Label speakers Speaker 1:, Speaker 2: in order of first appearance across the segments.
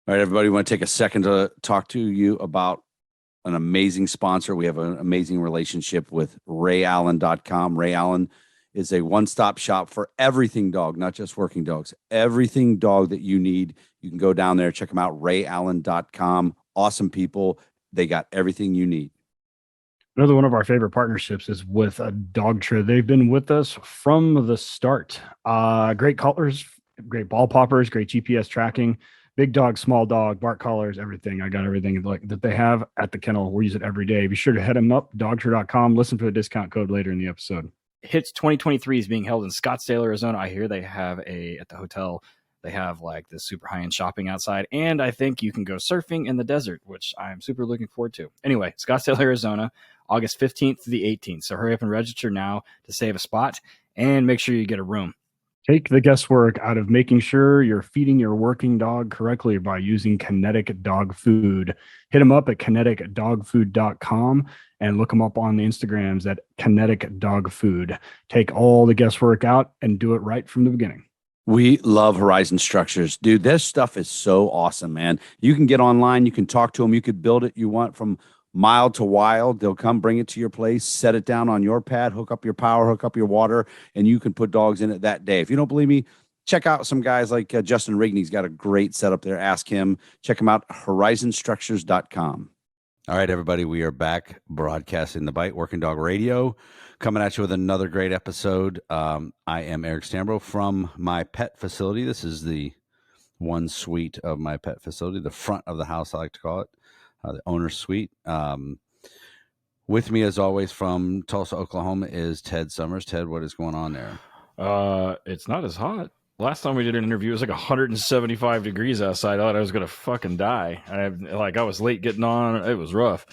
Speaker 1: All right, everybody, want to take a second to talk to you about an amazing sponsor. We have an amazing relationship with RayAllen.com. Ray Allen is a one-stop shop for everything dog, not just working dogs. Everything dog that you need, you can go down there, check them out, RayAllen.com. Awesome people. They got everything you need.
Speaker 2: Another one of our favorite partnerships is with a dog trainer. They've been with us from the start. Great collars, great ball poppers, great GPS tracking, big dog, small dog, bark collars, everything. I got everything like that they have at the kennel. We use it every day. Be sure to head them up, dogtrainer.com. Listen for the discount code later in the episode.
Speaker 3: HITS 2023 is being held in Scottsdale, Arizona. I hear they have at the hotel, they have like this super high-end shopping outside, and I think you can go surfing in the desert, which I'm super looking forward to. Anyway, Scottsdale, Arizona, August 15th to the 18th. So hurry up and register now to save a spot and make sure you get a room.
Speaker 2: Take the guesswork out of making sure you're feeding your working dog correctly by using Kinetic Dog Food. Hit them up at kineticdogfood.com and look them up on the Instagrams at Kinetic Dog Food. Take all the guesswork out and do it right from the beginning.
Speaker 1: We love Horizon Structures. Dude, this stuff is so awesome, man. You can get online. You can talk to them. You could build it you want from mild to wild. They'll come bring it to your place, set it down on your pad, hook up your power, hook up your water, and you can put dogs in it that day. If you don't believe me, check out some guys like Justin Rigney's got a great setup there. Ask him. Check him out, horizonstructures.com. All right, everybody, we are back broadcasting the Bite Working Dog Radio, coming at you with another great episode. I am Eric Stambro from my pet facility. This is the one suite of my pet facility, the front of the house, I like to call it. The owner's suite. With me, as always, from Tulsa, Oklahoma, is Ted Summers. Ted, what is going on there?
Speaker 3: It's not as hot. Last time we did an interview, it was like 175 degrees outside. I thought I was gonna fucking die. I was late getting on. It was rough.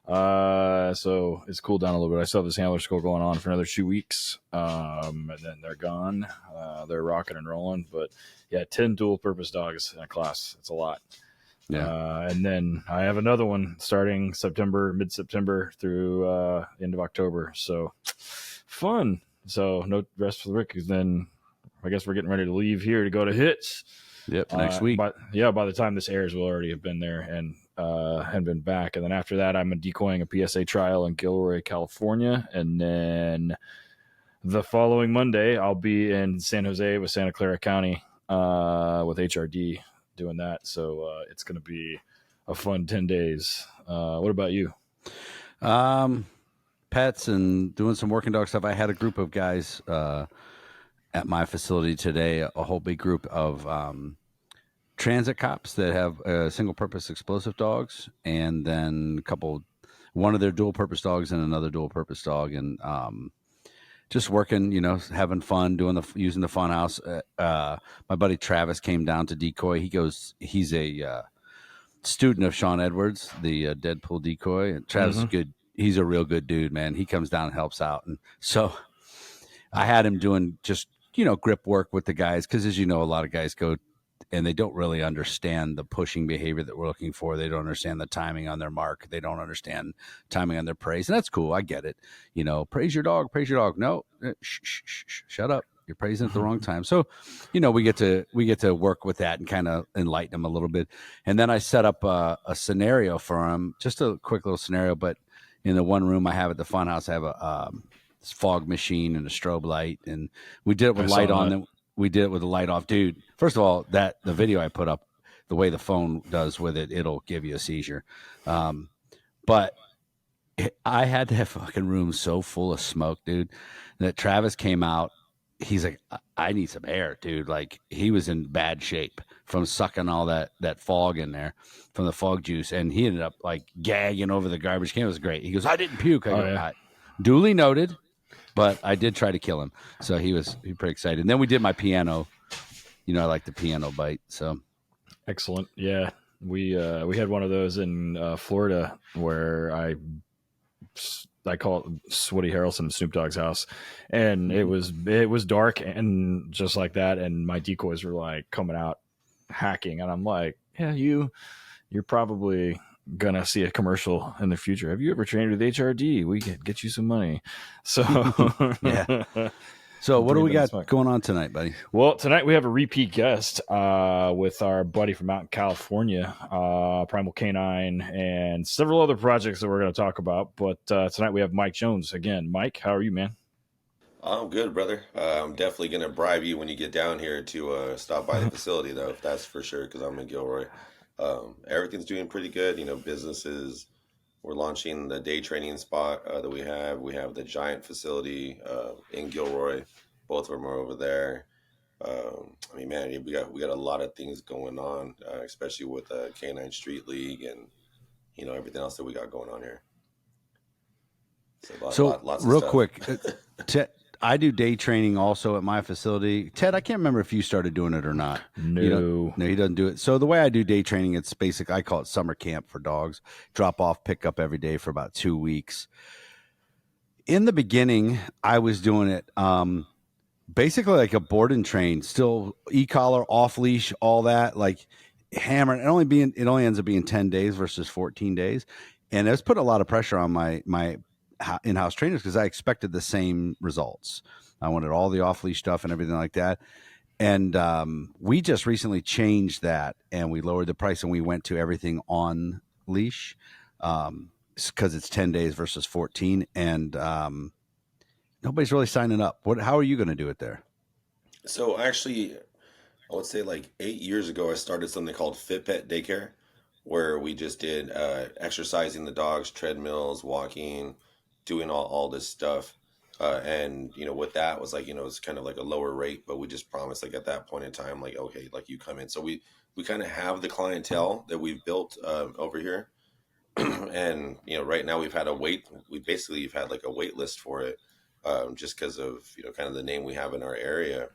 Speaker 3: So it's cooled down a little bit. I still have this handler school going on for another 2 weeks, and then they're gone. They're rocking and rolling. But yeah, 10 dual-purpose dogs in a class. It's a lot.
Speaker 1: Yeah.
Speaker 3: And then I have another one starting mid-September through end of October. So fun. So no rest for the Rick. Then I guess we're getting ready to leave here to go to HITS.
Speaker 1: Yep, next week.
Speaker 3: But yeah, by the time this airs, we'll already have been there and been back. And then after that, I'm decoying a PSA trial in Gilroy, California. And then the following Monday, I'll be in San Jose with Santa Clara County with HRD. Doing that, so it's going to be a fun 10 days. What about you?
Speaker 1: Pets and doing some working dog stuff. I had a group of guys at my facility today, a whole big group of transit cops that have single-purpose explosive dogs, and then one of their dual-purpose dogs and another dual-purpose dog, and just working, having fun, using the fun house. My buddy Travis came down to decoy. He's a student of Sean Edwards, the Deadpool decoy. And Travis is good. He's a real good dude, man. He comes down and helps out. And so I had him doing just, grip work with the guys. Cause as you know, a lot of guys go and they don't really understand the pushing behavior that we're looking for. They don't understand the timing on their mark. They don't understand timing on their praise. And that's cool. I get it. Praise your dog. No, shut up. You're praising at the wrong time. So, we get to work with that and kind of enlighten them a little bit. And then I set up a scenario for them, just a quick little scenario. But in the one room I have at the fun house, I have a fog machine and a strobe light. And we did it with light on them. We did it with the light off. Dude, first of all, the video I put up, the way the phone does with it, it'll give you a seizure. But I had that fucking room so full of smoke, dude, that Travis came out. He's like, I need some air, dude. Like, he was in bad shape from sucking all that fog in there from the fog juice. And he ended up like gagging over the garbage can. It was great. He goes, I didn't puke. Duly noted. But I did try to kill him, so he was pretty excited. And then we did my piano. I like the piano bite. So
Speaker 3: excellent. Yeah, we had one of those in Florida where I call it Woody Harrelson, Snoop Dogg's house, and it was dark and just like that. And my decoys were like coming out hacking, and I'm like, yeah, you're probably gonna see a commercial in the future. Have you ever trained with HRD? We can get you some money. So
Speaker 1: yeah. So what do we got
Speaker 3: Smoke.
Speaker 1: going on tonight, buddy?
Speaker 3: Well, tonight we have a repeat guest with our buddy from out in California, Primal Canine, and several other projects that we're going to talk about. But tonight we have Mike Jones again. Mike, how are you, man?
Speaker 4: I'm good, brother. I'm definitely gonna bribe you when you get down here to stop by the facility, though. That's for sure, because I'm in Gilroy. Everything's doing pretty good. Businesses. We're launching the day training spot that we have. We have the giant facility in Gilroy. Both of them are over there. I mean, man, we got a lot of things going on, especially with the Canine Street League and everything else that we got going on here. Lots of
Speaker 1: real
Speaker 4: stuff.
Speaker 1: quick, I do day training also at my facility. Ted, I can't remember if you started doing it or not.
Speaker 3: No,
Speaker 1: he doesn't do it. So the way I do day training, it's basic. I call it summer camp for dogs. Drop off, pick up every day for about 2 weeks. In the beginning, I was doing it basically like a board and train, still e-collar, off leash, all that, like hammer. It only ends up being 10 days versus 14 days, and it's put a lot of pressure on my in-house trainers because I expected the same results. I wanted all the off-leash stuff and everything like that. And we just recently changed that, and we lowered the price, and we went to everything on leash because it's 10 days versus 14. And nobody's really signing up. How are you going to do it there?
Speaker 4: So actually, I would say like 8 years ago, I started something called Fit Pet Daycare, where we just did exercising the dogs, treadmills, walking, doing all this stuff. And with that was like, it's kind of like a lower rate, but we just promised like at that point in time, like, okay, like you come in. So we kind of have the clientele that we've built over here. And right now we've had we've had like a wait list for it, just because of kind of the name we have in our area.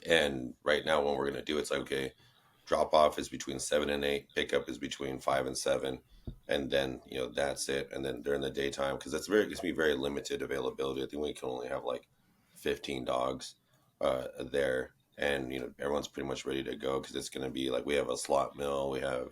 Speaker 4: And right now when we're going to do it's like, okay, drop off is between 7 and 8, pickup is between 5 and 7, and then that's it. And then during the daytime, because it's going to be very limited availability. I think we can only have like 15 dogs there, and everyone's pretty much ready to go because it's going to be like we have a slot mill, we have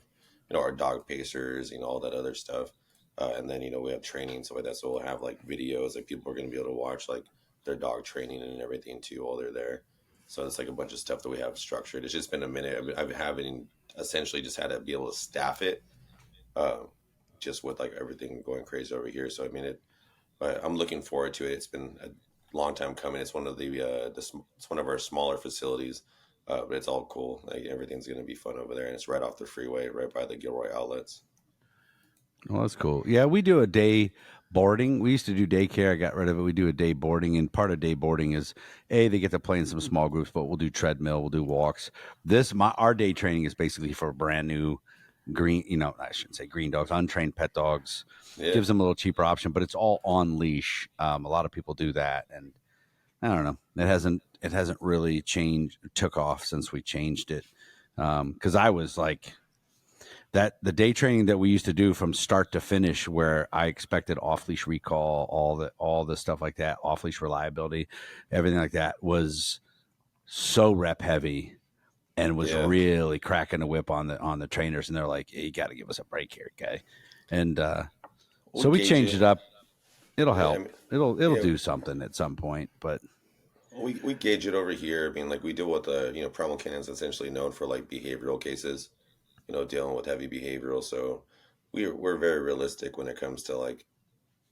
Speaker 4: our dog pacers, all that other stuff, and then we have training stuff like that. So we'll have like videos like people are going to be able to watch like their dog training and everything too while they're there. So it's like a bunch of stuff that we have structured. It's just been a minute. I've having essentially just had to be able to staff it, just with like everything going crazy over here. So I mean, I'm looking forward to it. It's been a long time coming. It's one of it's one of our smaller facilities, but it's all cool. Like everything's going to be fun over there, and it's right off the freeway, right by the Gilroy outlets.
Speaker 1: Well, that's cool. Yeah, we do a day boarding. We used to do daycare. I got rid of it. We do a day boarding, and part of day boarding is they get to play in some small groups, but we'll do treadmill, we'll do walks. Our day training is basically for brand new green, I shouldn't say green dogs, untrained pet dogs.
Speaker 4: Yeah.
Speaker 1: Gives them a little cheaper option, but it's all on leash. A lot of people do that, and I don't know. It hasn't really took off since we changed it. Because I was like, that the day training that we used to do from start to finish, where I expected off leash recall, all the stuff like that, off leash reliability, everything like that was so rep heavy, and was really cracking the whip on the trainers, and they're like, hey, you got to give us a break here, guy. And so we changed it up. It'll help. I mean, it'll do something at some point, but
Speaker 4: we gauge it over here. I mean, like we deal with Primal Canine's essentially known for like behavioral cases. Dealing with heavy behavioral. So we're very realistic when it comes to like,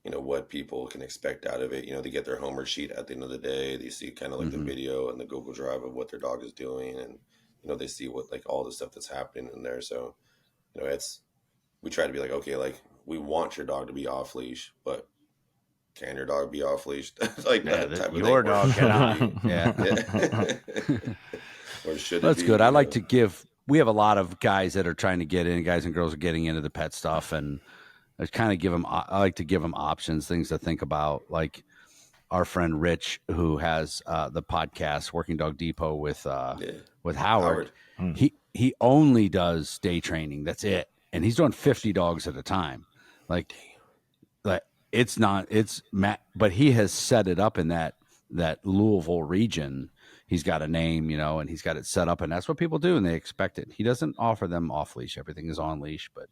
Speaker 4: what people can expect out of it. They get their homework sheet at the end of the day. They see kind of like the video and the Google Drive of what their dog is doing. And, they see what, like all the stuff that's happening in there. So, we try to be like, okay, like we want your dog to be off leash, but can your dog be off leash? Like that type of thing.
Speaker 1: Your dog cannot. Yeah.
Speaker 4: Or should
Speaker 1: That's good. We have a lot of guys that are trying to get in, guys and girls are getting into the pet stuff, and I like to give them options, things to think about. Like our friend Rich, who has the podcast Working Dog Depot with Howard. He only does day training. That's it, and he's doing 50 dogs at a time. Like but he has set it up in that Louisville region. He's got a name, and he's got it set up, and that's what people do, and they expect it. He doesn't offer them off leash; everything is on leash. But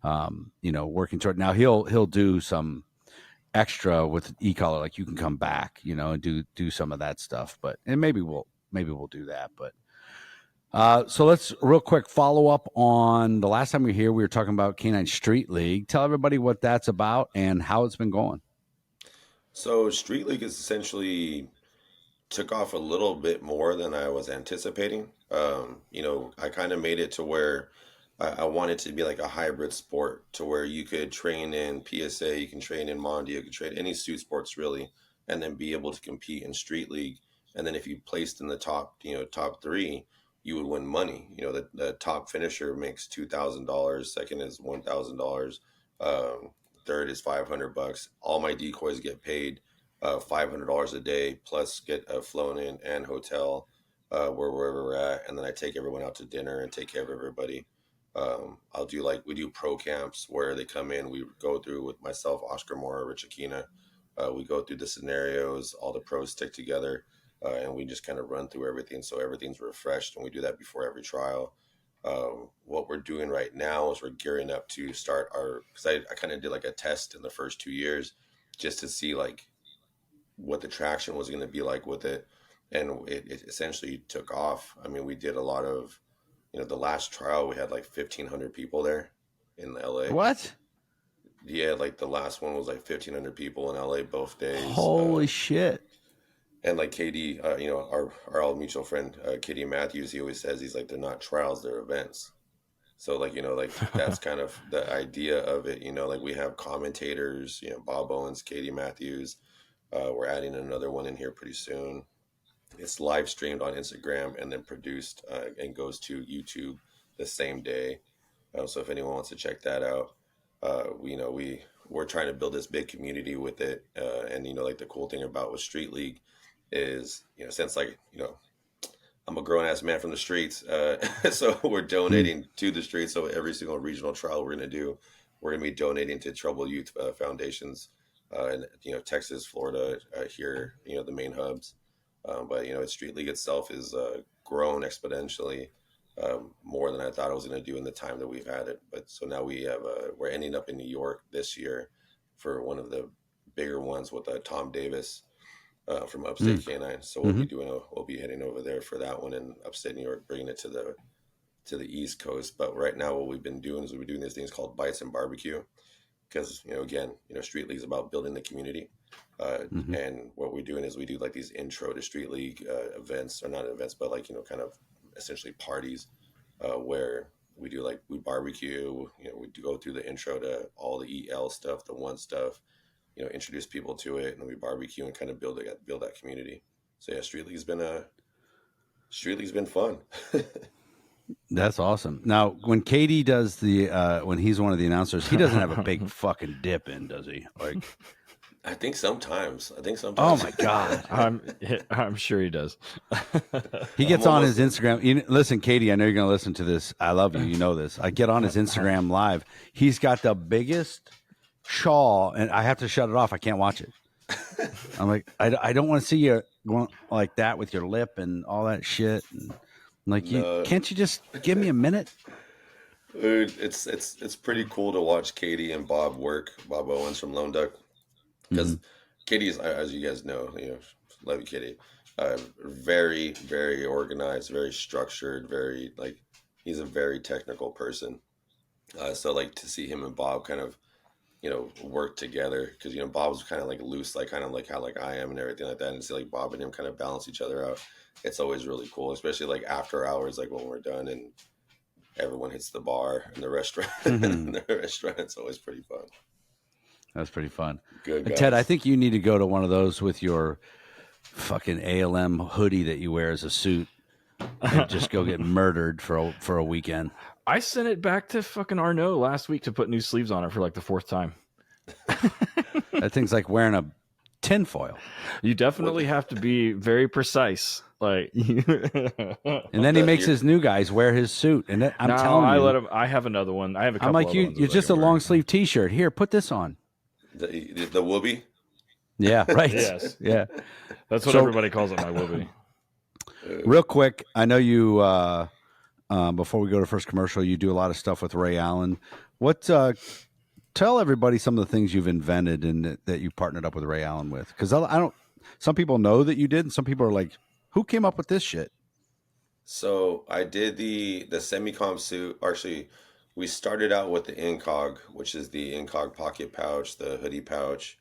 Speaker 1: working toward now, he'll do some extra with e-collar, like you can come back, and do some of that stuff. But and maybe we'll do that. But so let's real quick follow up on the last time we were here. We were talking about Canine Street League. Tell everybody what that's about and how it's been going.
Speaker 4: So Street League is essentially took off a little bit more than I was anticipating. I kind of made it to where I wanted to be like a hybrid sport to where you could train in PSA, you can train in Mondia, you can train any suit sports really, and then be able to compete in Street League. And then if you placed in the top three, you would win money. The top finisher makes $2,000, second is $1,000, um, third is $500. All my decoys get paid $500 a day plus get flown in and hotel wherever we're at, and then I take everyone out to dinner and take care of everybody. We do pro camps where they come in, we go through with myself, Oscar Mora, Rich Aquina. We go through the scenarios, all the pros stick together, and we just kind of run through everything so everything's refreshed, and we do that before every trial. What we're doing right now is we're gearing up to start because I kind of did like a test in the first 2 years just to see like what the traction was going to be like with it, and it essentially took off. I mean, we did a lot of, the last trial we had like 1,500 people there in LA.
Speaker 1: What?
Speaker 4: Yeah, like the last one was like 1,500 people in LA both days.
Speaker 1: Holy shit!
Speaker 4: And like Katie, our old mutual friend, Katie Matthews, he always says, he's like, they're not trials, they're events. So like, that's kind of the idea of it. Like we have commentators, Bob Owens, Katie Matthews. We're adding another one in here pretty soon. It's live streamed on Instagram and then produced and goes to YouTube the same day. So if anyone wants to check that out, we're trying to build this big community with it. And like the cool thing about with Street League is, since like, I'm a grown ass man from the streets. So we're donating to the streets. So every single regional trial we're going to do, we're going to be donating to Troubled Youth foundations. In Texas, Florida, here, the main hubs. But Street League itself is grown exponentially more than I thought I was going to do in the time that we've had it. But so now we're ending up in New York this year for one of the bigger ones with Tom Davis from Upstate Canine. So we'll be heading over there for that one in upstate New York, bringing it to the East Coast. But right now, what we've been doing is we've been doing these things called Bites and Barbecue. Because, Street League is about building the community. And what we're doing is we do like these intro to Street League events, or not events, but like, kind of essentially parties where we do like, we barbecue, we do go through the intro to all the EL stuff, the one stuff, introduce people to it, and then we barbecue and kind of build that community. So yeah, Street League's been fun.
Speaker 1: That's awesome. Now, when Katie does when he's one of the announcers, he doesn't have a big fucking dip in, does he? Like,
Speaker 4: I think sometimes.
Speaker 1: Oh my god,
Speaker 3: I'm sure he does.
Speaker 1: He gets on his Instagram. Listen, Katie, I know you're going to listen to this. I love you. You know this. I get on his Instagram live. He's got the biggest shawl, and I have to shut it off. I can't watch it. I'm like, I don't want to see you going like that with your lip and all that shit. And like, can't you just give me a minute?
Speaker 4: Dude, it's pretty cool to watch Katie and Bob work. Bob Owens from Lone Duck, because Katie is, as you guys know, love you, Katie. Very, very organized, very structured, very like he's a very technical person. So like to see him and Bob kind of work together, because Bob's kind of like loose, like kind of like how like I am and everything like that, and see like Bob and him kind of balance each other out. It's always really cool, especially like after hours, like when we're done and everyone hits the bar in the restaurant. It's always pretty fun.
Speaker 1: That's pretty fun.
Speaker 4: Good guys.
Speaker 1: Ted, I think you need to go to one of those with your fucking ALM hoodie that you wear as a suit and just go get murdered for a weekend.
Speaker 3: I sent it back to fucking Arnaud last week to put new sleeves on it for like the 4th time.
Speaker 1: That thing's like wearing a tinfoil.
Speaker 3: You definitely have to be very precise. Like,
Speaker 1: and then he makes his new guys wear his suit. And I'm telling you,
Speaker 3: let him. I have another one. I have a couple.
Speaker 1: I'm like, you're just a long sleeve T-shirt. Here, put this on.
Speaker 4: The whoopee.
Speaker 1: Yeah, right.
Speaker 3: Yes.
Speaker 1: Yeah.
Speaker 3: That's what everybody calls it, my whoopee.
Speaker 1: Real quick, I know you. Before we go to first commercial, you do a lot of stuff with Ray Allen. Talk tell everybody some of the things you've invented and that you partnered up with Ray Allen with, because I don't. Some people know that you did, and some people are like, "Who came up with this shit?"
Speaker 4: So I did the semicom suit. Actually, we started out with the Incog, which is the Incog pocket pouch, the hoodie pouch,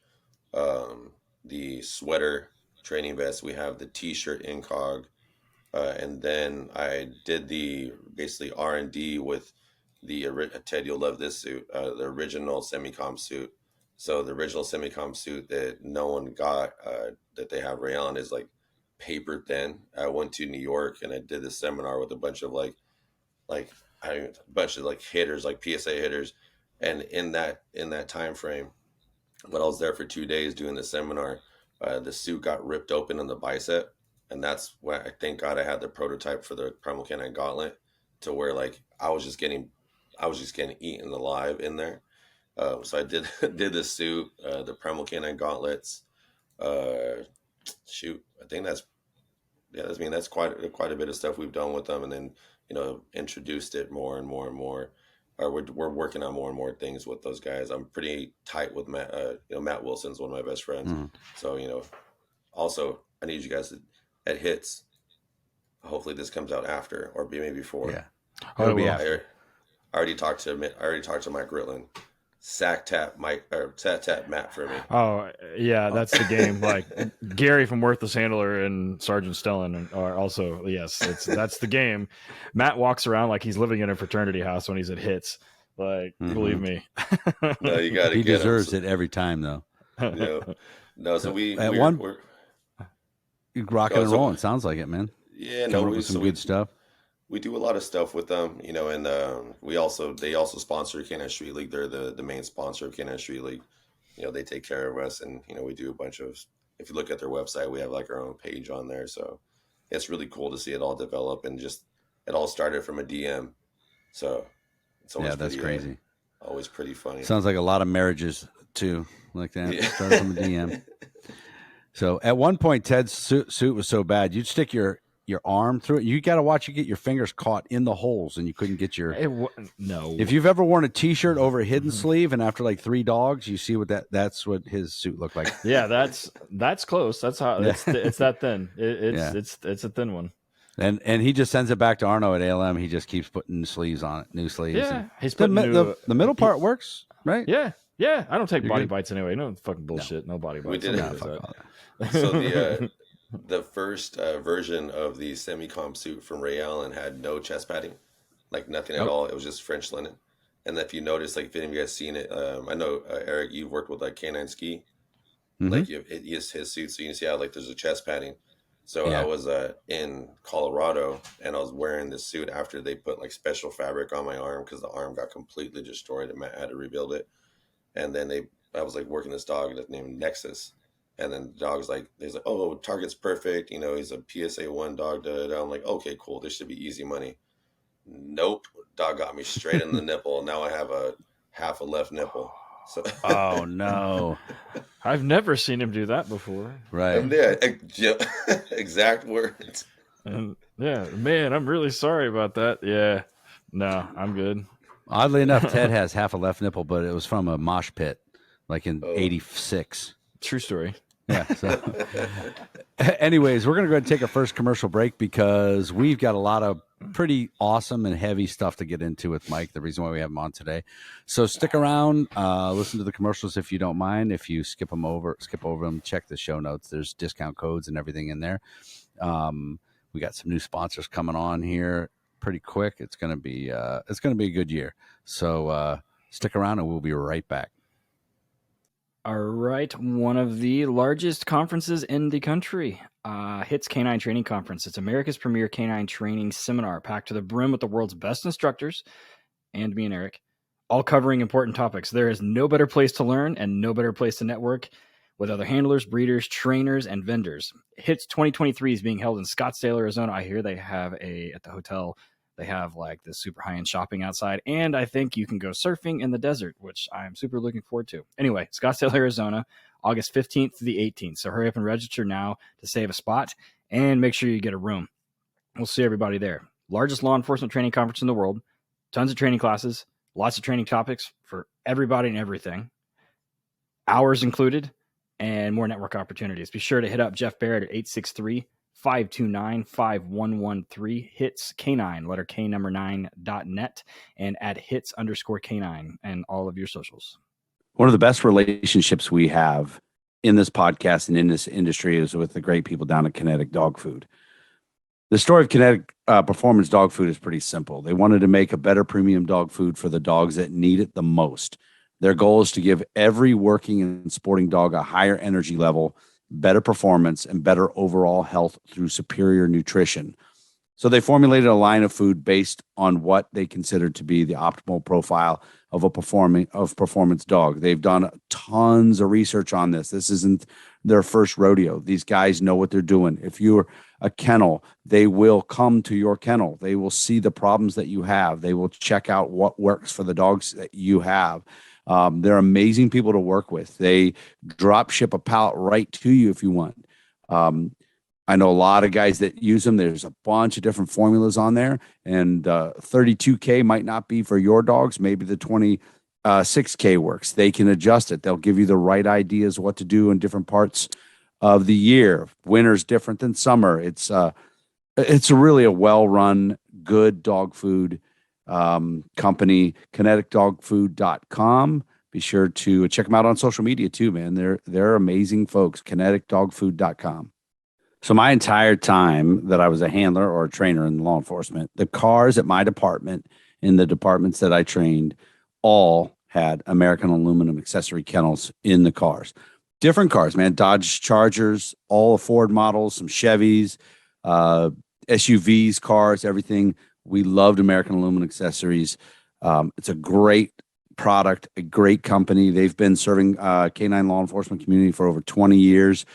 Speaker 4: the sweater training vest. We have the T-shirt Incog, and then I did the basically R&D with Ted. You'll love this suit, the original semicom suit. So the original semicom suit that no one got, that they have Ray Allen, is like paper thin. I went to New York and I did this seminar with a bunch of like a bunch of like hitters, like PSA hitters, and in that time frame, when I was there for 2 days doing the seminar, the suit got ripped open on the bicep, and that's when I thank God I had the prototype for the Primal Canine Gauntlet, to where like I was just getting eaten alive in there. So I did did the suit, the Primal Canine Gauntlets. Shoot, I think that's yeah. I mean, that's quite a bit of stuff we've done with them, and then introduced it more and more and more. Or we're working on more and more things with those guys. I'm pretty tight with Matt. Matt Wilson's one of my best friends.
Speaker 1: Mm.
Speaker 4: So also I need you guys at Hits. Hopefully this comes out after, or maybe before.
Speaker 1: Yeah,
Speaker 3: Oh,
Speaker 1: it'll be
Speaker 3: well.
Speaker 1: after.
Speaker 4: I already talked to Mike Ritland. Sack tap Matt for me.
Speaker 3: Oh yeah, that's the game. Like Gary from Worthless Handler and Sergeant Stellan are also, yes, that's the game. Matt walks around like he's living in a fraternity house when he's at Hits. Like, believe me.
Speaker 4: No, you got to.
Speaker 1: He
Speaker 4: get
Speaker 1: deserves
Speaker 4: him.
Speaker 1: it every time, though.
Speaker 4: Yeah. No, so
Speaker 1: You're rocking
Speaker 4: No,
Speaker 1: and
Speaker 4: so-
Speaker 1: rolling. Sounds like it, man.
Speaker 4: Yeah,
Speaker 1: Coming
Speaker 4: no,
Speaker 1: up
Speaker 4: we
Speaker 1: with some good stuff.
Speaker 4: we do a lot of stuff with them, and they also sponsor Canine Street League. They're the main sponsor of Canine Street League. They take care of us, and we do a bunch of. If you look at their website, we have like our own page on there, so it's really cool to see it all develop, and just it all started from a DM. So it's always
Speaker 1: That's crazy.
Speaker 4: Always pretty funny.
Speaker 1: Sounds like a lot of marriages too, like that.
Speaker 4: Yeah.
Speaker 1: Started from a DM. So at one point, Ted's suit was so bad, you'd stick your arm through it. You got to watch you get your fingers caught in the holes, and you couldn't get your.
Speaker 3: No.
Speaker 1: If you've ever worn a T-shirt over a hidden sleeve, and after like 3 dogs, you see that's what his suit looked like.
Speaker 3: Yeah, that's close. That's how it's that thin. It's a thin one.
Speaker 1: And he just sends it back to Arno at ALM. He just keeps putting sleeves on it, new sleeves.
Speaker 3: Yeah,
Speaker 1: And
Speaker 3: he's
Speaker 1: the,
Speaker 3: putting
Speaker 1: the middle part works, right?
Speaker 3: Yeah. I don't take
Speaker 1: You're
Speaker 3: body
Speaker 1: good?
Speaker 3: bites anyway. No fucking bullshit. No body bites.
Speaker 4: We did
Speaker 3: I'm
Speaker 4: it.
Speaker 3: good with
Speaker 1: Fuck
Speaker 3: that.
Speaker 1: all that.
Speaker 4: So the first version of the semicom suit from Ray Allen had no chest padding, like nothing at all. It was just French linen. And if you notice, like if any of you guys seen it, I know Eric, you've worked with like Canine Ski, like it is his suit, so you can see how like there's a chest padding. So
Speaker 1: Yeah.
Speaker 4: I was in Colorado, and I was wearing this suit after they put like special fabric on my arm because the arm got completely destroyed and Matt had to rebuild it. And then I was like working this dog named Nexus. And then the dog's like, he's like, oh, Target's perfect. He's a PSA 1 dog. Da, da, da. I'm like, okay, cool. This should be easy money. Nope. Dog got me straight in the nipple. Now I have half a left nipple. So
Speaker 1: Oh no!
Speaker 3: I've never seen him do that before.
Speaker 1: Right?
Speaker 4: exact words.
Speaker 3: And yeah, man, I'm really sorry about that. Yeah. No, I'm good.
Speaker 1: Oddly enough, Ted has half a left nipple, but it was from a mosh pit, like in '86.
Speaker 3: True story.
Speaker 1: Yeah. So, anyways, we're going to go ahead and take our first commercial break because we've got a lot of pretty awesome and heavy stuff to get into with Mike. The reason why we have him on today. So stick around, listen to the commercials if you don't mind. If you skip over them, check the show notes. There's discount codes and everything in there. We got some new sponsors coming on here pretty quick. It's going to be a good year. So stick around and we'll be right back.
Speaker 5: All right, one of the largest conferences in the country, HITS Canine Training Conference. It's America's premier canine training seminar, packed to the brim with the world's best instructors, and me and Eric, all covering important topics. There is no better place to learn and no better place to network with other handlers, breeders, trainers, and vendors. HITS 2023 is being held in Scottsdale, Arizona. I hear they have at the hotel, they have like this super high-end shopping outside, and I think you can go surfing in the desert, which I'm super looking forward to. Anyway, Scottsdale, Arizona, August 15th to the 18th. So hurry up and register now to save a spot and make sure you get a room. We'll see everybody there. Largest law enforcement training conference in the world. Tons of training classes, Lots of training topics for everybody and everything. Hours included, and more network opportunities. Be sure to hit up Jeff Barrett at 863-529-5113, hits K9, letter K number 9.net, and at hits_K9 and all of your socials.
Speaker 1: One of the best relationships we have in this podcast and in this industry is with the great people down at Kinetic Dog Food. The story of Kinetic Performance Dog Food is pretty simple. They wanted to make a better premium dog food for the dogs that need it the most. Their goal is to give every working and sporting dog a higher energy level, better performance, and better overall health through superior nutrition. So they formulated a line of food based on what they considered to be the optimal profile of a performance dog. They've done tons of research on this. This isn't their first rodeo. These guys know what they're doing. If you're a kennel, they will come to your kennel. They will see the problems that you have. They will check out what works for the dogs that you have. They're amazing people to work with. They drop ship a pallet right to you if you want. I know a lot of guys that use them. There's a bunch of different formulas on there, and 32K might not be for your dogs. Maybe the 26K works. They can adjust it. They'll give you the right ideas what to do in different parts of the year. Winter's different than summer. It's really a well-run, good dog food company. KineticDogFood.com. Be sure to check them out on social media too, man. They're amazing folks. KineticDogFood.com. So my entire time that I was a handler or a trainer in law enforcement, the cars at my department and the departments that I trained all had American aluminum accessory kennels in the cars. Different cars, man. Dodge Chargers, all Ford models, some Chevys, SUVs, cars, everything. We loved American aluminum accessories. It's a great product, a great company. They've been serving canine law enforcement community for over 20 years.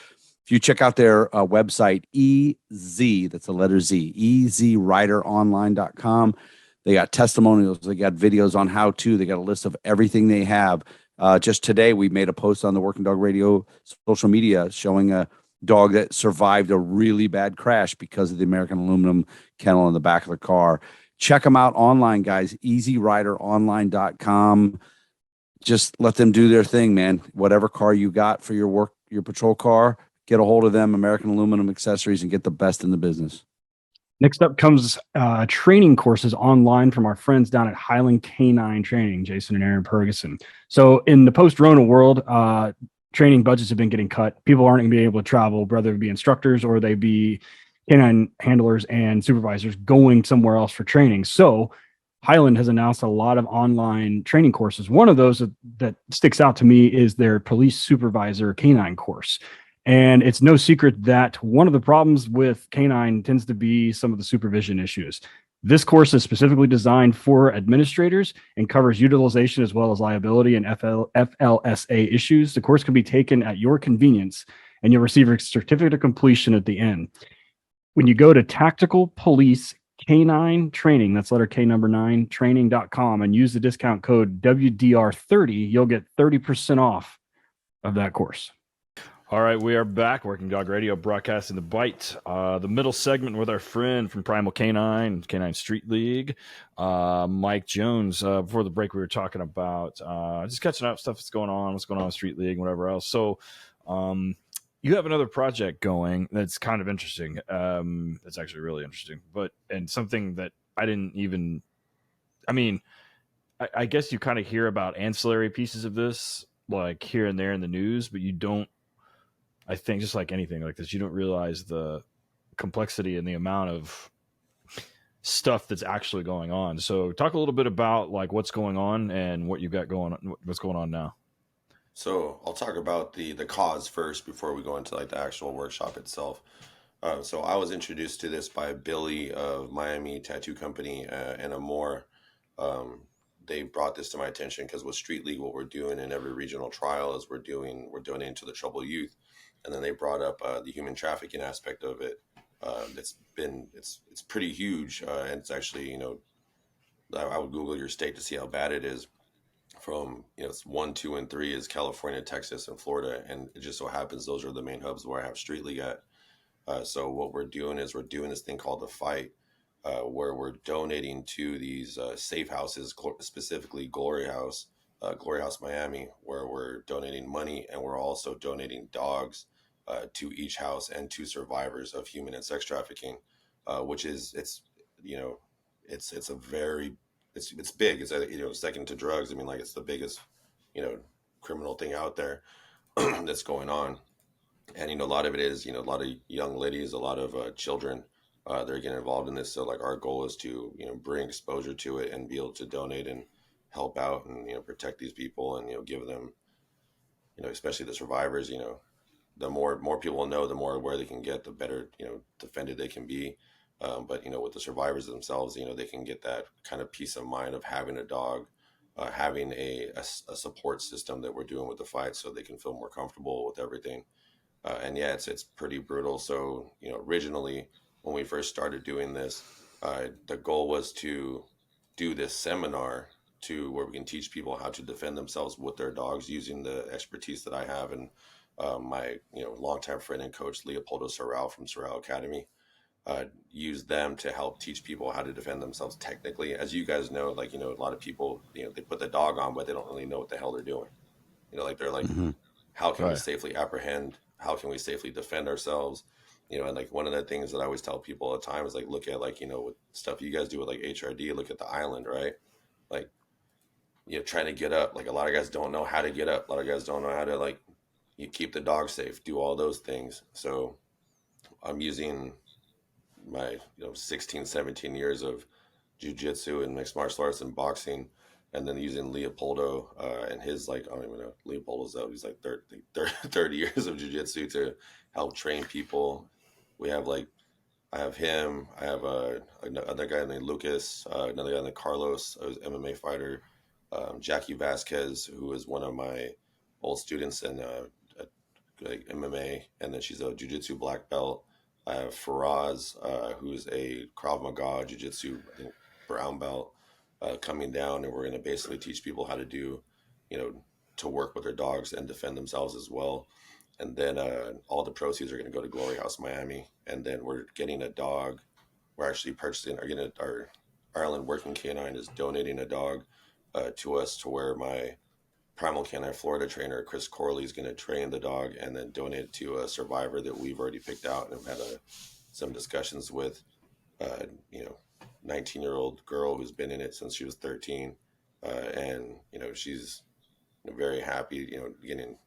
Speaker 1: If you check out their website, EZ, that's the letter Z, EZRiderOnline.com. They got testimonials. They got videos on how to. They got a list of everything they have. Just today, we made a post on the Working Dog Radio social media showing a dog that survived a really bad crash because of the American aluminum kennel in the back of the car. Check them out online, guys. EZRiderOnline.com. Just let them do their thing, man. Whatever car you got for your work, your patrol car, get a hold of them, American aluminum accessories, and get the best in the business.
Speaker 2: Next up comes training courses online from our friends down at Highland Canine Training, Jason and Aaron Ferguson. So in the post-Rona world, training budgets have been getting cut. People aren't going to be able to travel, whether it be instructors or they be canine handlers and supervisors going somewhere else for training. So Highland has announced a lot of online training courses. One of those that sticks out to me is their police supervisor canine course. And it's no secret that one of the problems with canine tends to be some of the supervision issues. This course is specifically designed for administrators and covers utilization as well as liability and FLSA issues. The course can be taken at your convenience, and you'll receive a certificate of completion at the end. When you go to Tactical Police Canine Training, that's letter K number 9, training.com, and use the discount code WDR30, you'll get 30% off of that course.
Speaker 3: All right, we are back. Working Dog Radio, broadcasting the bite. The middle segment with our friend from Primal Canine, Canine Street League, Mike Jones. Before the break, we were talking about just catching up stuff that's going on, what's going on with Street League, and whatever else. So you have another project going that's kind of interesting. That's actually really interesting, and something that I didn't even. I mean, I guess you kind of hear about ancillary pieces of this, like here and there in the news, but you don't. I think just like anything like this, you don't realize the complexity and the amount of stuff that's actually going on. So talk a little bit about like what's going on and what you've got going on, what's going on now.
Speaker 4: So I'll talk about the cause first before we go into like the actual workshop itself. So I was introduced to this by Billy of Miami Tattoo Company and Amore. They brought this to my attention because with Street League, what we're doing in every regional trial is we're donating to the troubled youth. And then they brought up the human trafficking aspect of it. It's pretty huge, and it's actually, I would Google your state to see how bad it is. From it's 1, 2, and 3 is California, Texas, and Florida, and it just so happens those are the main hubs where I have Street League at. So what we're doing is we're doing this thing called the fight. where we're donating to these safe houses, specifically Glory House Miami, where we're donating money, and we're also donating dogs to each house and to survivors of human and sex trafficking, which is you know it's a very it's big. It's second to drugs. I mean, like, it's the biggest criminal thing out there that's going on. And a lot of it is a lot of young ladies, a lot of children, they're getting involved in this. So like our goal is to bring exposure to it and be able to donate and help out and protect these people and give them especially the survivors. The more people know, the more aware they can get, the better defended they can be. But with the survivors themselves, they can get that kind of peace of mind of having a dog, having a support system that we're doing with the fight, so they can feel more comfortable with everything. And yeah, it's pretty brutal. So originally when we first started doing this, the goal was to do this seminar to where we can teach people how to defend themselves with their dogs using the expertise that I have and my longtime friend and coach Leopoldo Sorrell from Sorrell Academy. Use them to help teach people how to defend themselves technically. As you guys know, like a lot of people they put the dog on, but they don't really know what the hell they're doing. Like they're like,
Speaker 1: Mm-hmm.
Speaker 4: how can we
Speaker 3: Right.
Speaker 4: safely apprehend? How can we safely defend ourselves? And like one of the things that I always tell people all the time is like, look at like, with stuff you guys do with like HRD, look at the island, right? Like, trying to get up. Like a lot of guys don't know how to get up. A lot of guys don't know how to like, you keep the dog safe, do all those things. So I'm using my 16, 17 years of jiu-jitsu and mixed martial arts and boxing, and then using Leopoldo and his, like, I don't even know, Leopoldo's out, he's like 30 years of jiu-jitsu to help train people. We have like, I have him, I have another guy named Lucas, another guy named Carlos, who's an MMA fighter, Jackie Vasquez, who is one of my old students in like MMA, and then she's a jiu-jitsu black belt. I have Faraz, who's a Krav Maga jiu-jitsu, I think, brown belt, coming down, and we're going to basically teach people how to do, to work with their dogs and defend themselves as well. And then all the proceeds are going to go to Glory House Miami, and then we're getting a dog. We're actually purchasing, our Ireland Working Canine is donating a dog to us, to where my Primal Canine Florida trainer Chris Corley is going to train the dog and then donate it to a survivor that we've already picked out and have had some discussions with. 19-year-old girl who's been in it since she was 13, and she's very happy, getting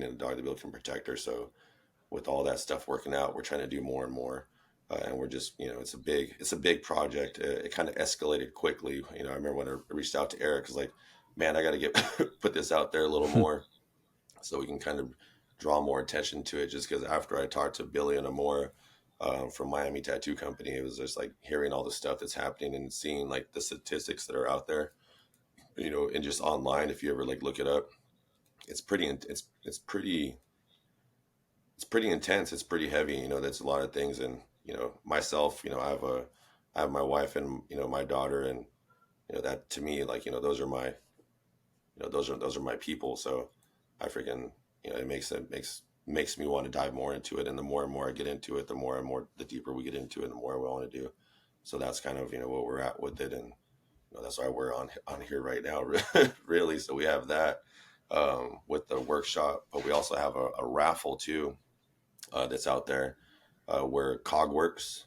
Speaker 4: a dog that can protect her. So with all that stuff working out, we're trying to do more and more. And we're just, it's a big project. It kind of escalated quickly. I remember when I reached out to Eric, I was like, man, I got to put this out there a little more so we can kind of draw more attention to it. Just because after I talked to Billy and Amora from Miami Tattoo Company, it was just like hearing all the stuff that's happening and seeing like the statistics that are out there, and just online. If you ever like look it up, it's pretty intense. It's pretty heavy. That's a lot of things. And myself, I have my wife and my daughter, and that to me, like, those are my those are my people. So I freaking, it makes me want to dive more into it. And the more and more I get into it, the deeper we get into it, the more we want to do. So that's kind of what we're at with it. And that's why we're on here right now, really. So we have that with the workshop, but we also have a raffle too that's out there where Cogworks,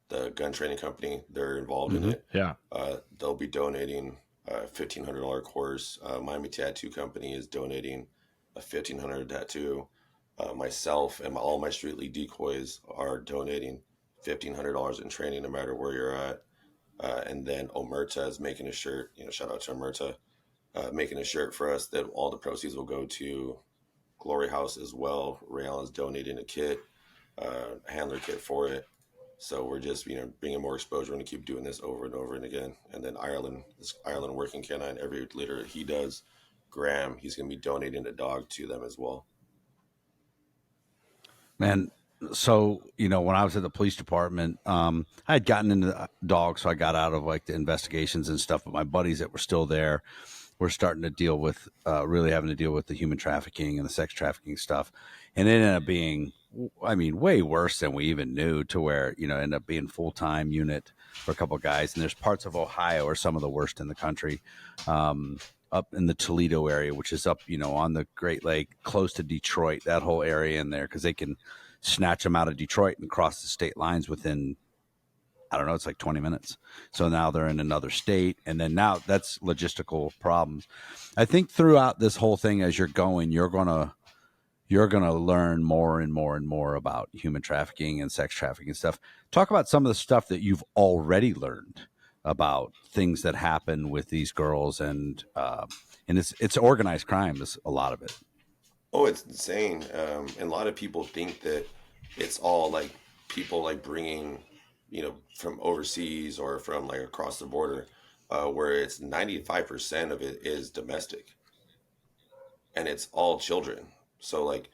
Speaker 4: the gun training company, they're involved in it.
Speaker 3: Yeah.
Speaker 4: They'll be donating a $1,500 course. Miami Tattoo Company is donating a $1,500 tattoo. Myself and all my Street League decoys are donating $1,500 in training, no matter where you're at. And then Omerta is making a shirt. Shout out to Omerta, making a shirt for us that all the proceeds will go to Glory House as well. Ray Allen's donating a kit, a handler kit for it. So we're just, bringing more exposure and to keep doing this over and over and again. And then Ireland Working Canine, every litter he does, Graham, he's going to be donating a dog to them as well.
Speaker 1: Man, so when I was at the police department, I had gotten into dogs, so I got out of like the investigations and stuff. But my buddies that were still there, we're starting to deal with really having to deal with the human trafficking and the sex trafficking stuff, and it ended up being, I mean, way worse than we even knew. To where ended up being full-time unit for a couple of guys, and there's parts of Ohio are some of the worst in the country. Up in the Toledo area, which is up, on the Great Lake, close to Detroit, that whole area in there, because they can snatch them out of Detroit and cross the state lines within, I don't know, it's like 20 minutes. So now they're in another state. And then now that's logistical problems. I think throughout this whole thing, as you're going, you're going to learn more and more and more about human trafficking and sex trafficking and stuff. Talk about some of the stuff that you've already learned about things that happen with these girls, and it's organized crime is a lot of it.
Speaker 4: Oh, it's insane. And a lot of people think that it's all like people like bringing, from overseas or from like across the border, where it's 95% of it is domestic and it's all children. So like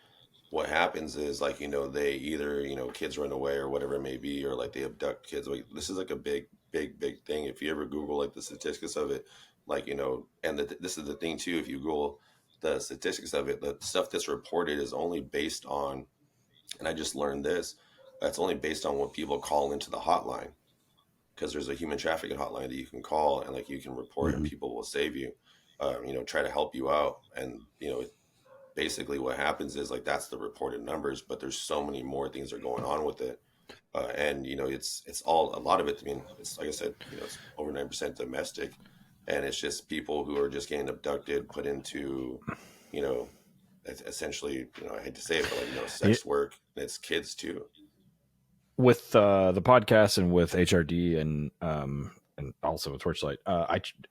Speaker 4: what happens is like, they either, kids run away or whatever it may be, or like they abduct kids. Like this is like a big, big, big thing. If you ever Google like the statistics of it, like, and this is the thing too, if you Google the statistics of it, the stuff that's reported is only based on, and I just learned this, that's only based on what people call into the hotline. Because there's a human trafficking hotline that you can call and like you can report and people will save you, try to help you out. And, basically what happens is like that's the reported numbers, but there's so many more things that are going on with it. And it's all, a lot of it, I mean, it's like I said, it's over 9% domestic, and it's just people who are just getting abducted, put into, essentially, I hate to say it, but like, sex work, and it's kids too.
Speaker 3: With the podcast and with HRD and also with Torchlight,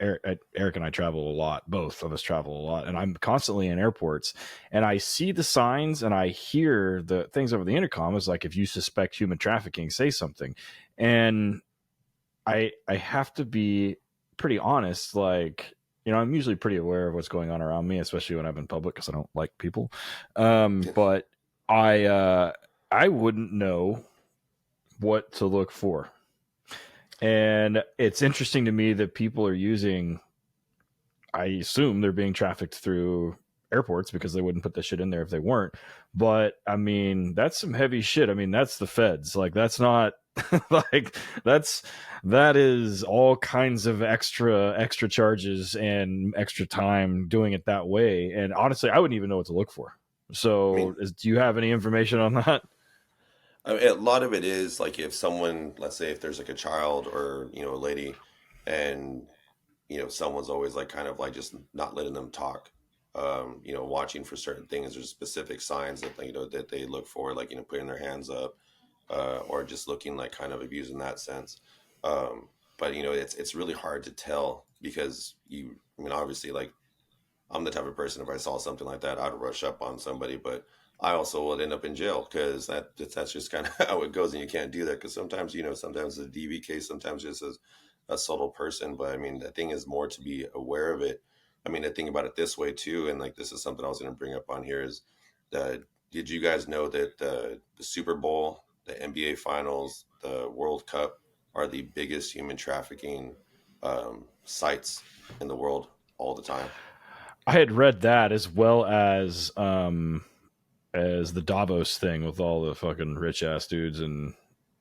Speaker 3: Eric and I travel a lot. Both of us travel a lot, and I'm constantly in airports, and I see the signs and I hear the things over the intercom. Is like, if you suspect human trafficking, say something. And I have to be pretty honest. Like, I'm usually pretty aware of what's going on around me, especially when I'm in public, because I don't like people. But I wouldn't know what to look for. And it's interesting to me that people are using, I assume they're being trafficked through airports, because they wouldn't put this shit in there if they weren't. But I mean, that's some heavy shit. I mean, that's the feds. Like, that's not like that is all kinds of extra charges and extra time doing it that way. And honestly, I wouldn't even know what to look for. So do you have any information on that?
Speaker 4: I mean, a lot of it is like if someone, let's say if there's like a child or, a lady, and, someone's always like kind of like just not letting them talk, watching for certain things. There's specific signs that, that they look for, like, putting their hands up, or just looking like kind of abused in that sense. But, it's really hard to tell because obviously, like, I'm the type of person, if I saw something like that, I'd rush up on somebody, but I also would end up in jail because that's just kind of how it goes. And you can't do that because sometimes, sometimes it's a DV case, sometimes it's a subtle person. But I mean, the thing is more to be aware of it. I mean, I think about it this way too. And like, this is something I was going to bring up on here is that, did you guys know that the Super Bowl, the NBA finals, the World Cup are the biggest human trafficking sites in the world all the time?
Speaker 3: I had read that, as well as the Davos thing with all the fucking rich ass dudes in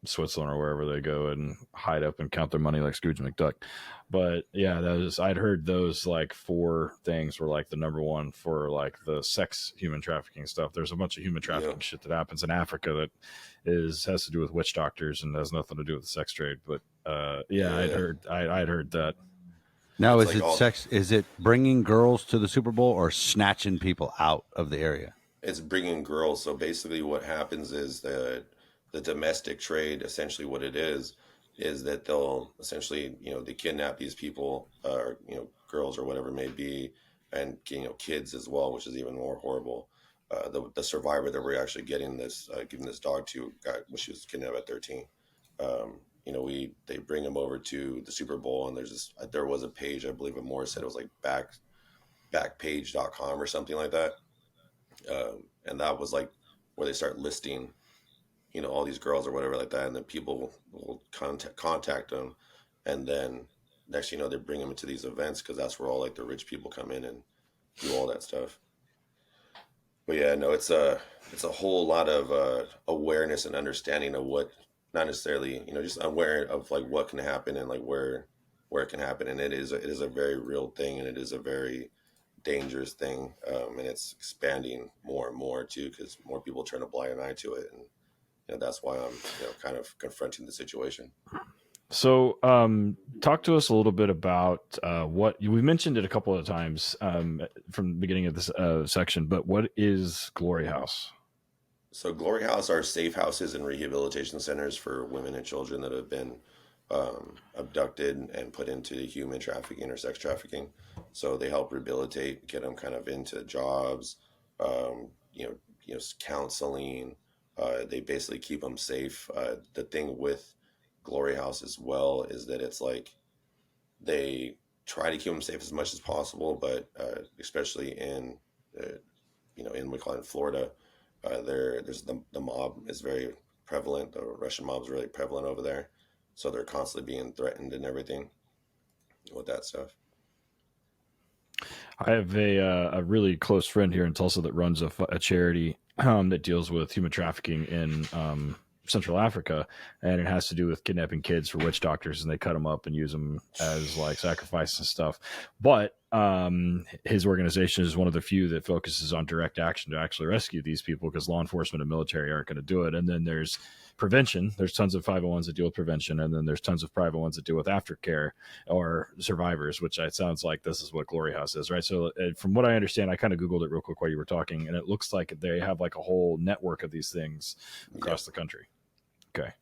Speaker 3: Switzerland or wherever they go and hide up and count their money like Scrooge McDuck. But yeah, I'd heard those like 4 things were like the number one for like the sex human trafficking stuff. There's a bunch of human trafficking shit that happens in Africa that has to do with witch doctors and has nothing to do with the sex trade. But I'd heard that.
Speaker 1: Now, is it sex? Is it bringing girls to the Super Bowl or snatching people out of the area?
Speaker 4: It's bringing girls. So basically what happens is the domestic trade, essentially what it is that they'll essentially, they kidnap these people, or, girls or whatever it may be, and, kids as well, which is even more horrible. The survivor that we're actually giving this dog to, she was kidnapped at 13. They bring him over to the Super Bowl, and there was a page, I believe Amore said it was like backpage.com or something like that. And that was like where they start listing, all these girls or whatever like that. And then people will contact them, and then next thing you know, they bring them into these events because that's where all like the rich people come in and do all that stuff. But yeah, no, it's a whole lot of awareness and understanding of what, not necessarily, just aware of like what can happen and like where it can happen, and it is a very real thing, and it is a very dangerous thing, and it's expanding more and more too because more people turn a blind eye to it, and that's why I'm kind of confronting the situation.
Speaker 3: So, talk to us a little bit about what we mentioned it a couple of times from the beginning of this section, but what is Glory House?
Speaker 4: So Glory House are safe houses and rehabilitation centers for women and children that have been abducted and put into human trafficking or sex trafficking. So they help rehabilitate, get them kind of into jobs, counseling. They basically keep them safe. The thing with Glory House as well is that it's like they try to keep them safe as much as possible, but especially uh, in we call it in Florida, there's the mob is very prevalent. The Russian mob is really prevalent over there, so they're constantly being threatened and everything with that stuff.
Speaker 3: I have a really close friend here in Tulsa that runs a charity that deals with human trafficking in Central Africa, and it has to do with kidnapping kids for witch doctors, and they cut them up and use them as like sacrifice and stuff. But his organization is one of the few that focuses on direct action to actually rescue these people because law enforcement and military aren't going to do it. And then there's prevention. There's tons of 501s that deal with prevention, and then there's tons of private ones that deal with aftercare or survivors, which it sounds like this is what Glory House is, right? So from what I understand, I kind of Googled it real quick while you were talking, and it looks like they have like a whole network of these things across the country. Okay.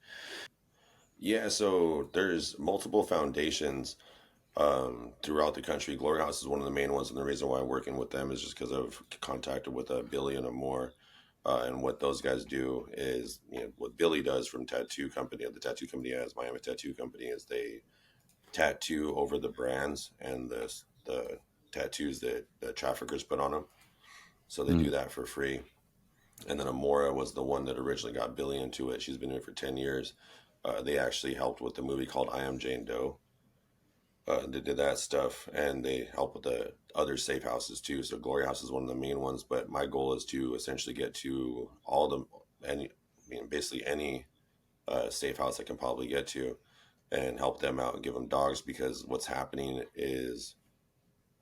Speaker 4: Yeah, so there's multiple foundations throughout the country. Glory House is one of the main ones, and the reason why I'm working with them is just because I've contacted with a billion or more. And what those guys do is, what Billy does from Tattoo Company, the tattoo company has Miami Tattoo Company, is they tattoo over the brands and the tattoos that the traffickers put on them. So they do that for free. And then Amora was the one that originally got Billy into it. She's been in it for 10 years. They actually helped with the movie called I Am Jane Doe. They did that stuff, and they help with the other safe houses too. So Glory House is one of the main ones, but my goal is to essentially get to all the basically any safe house I can probably get to, and help them out and give them dogs, because what's happening is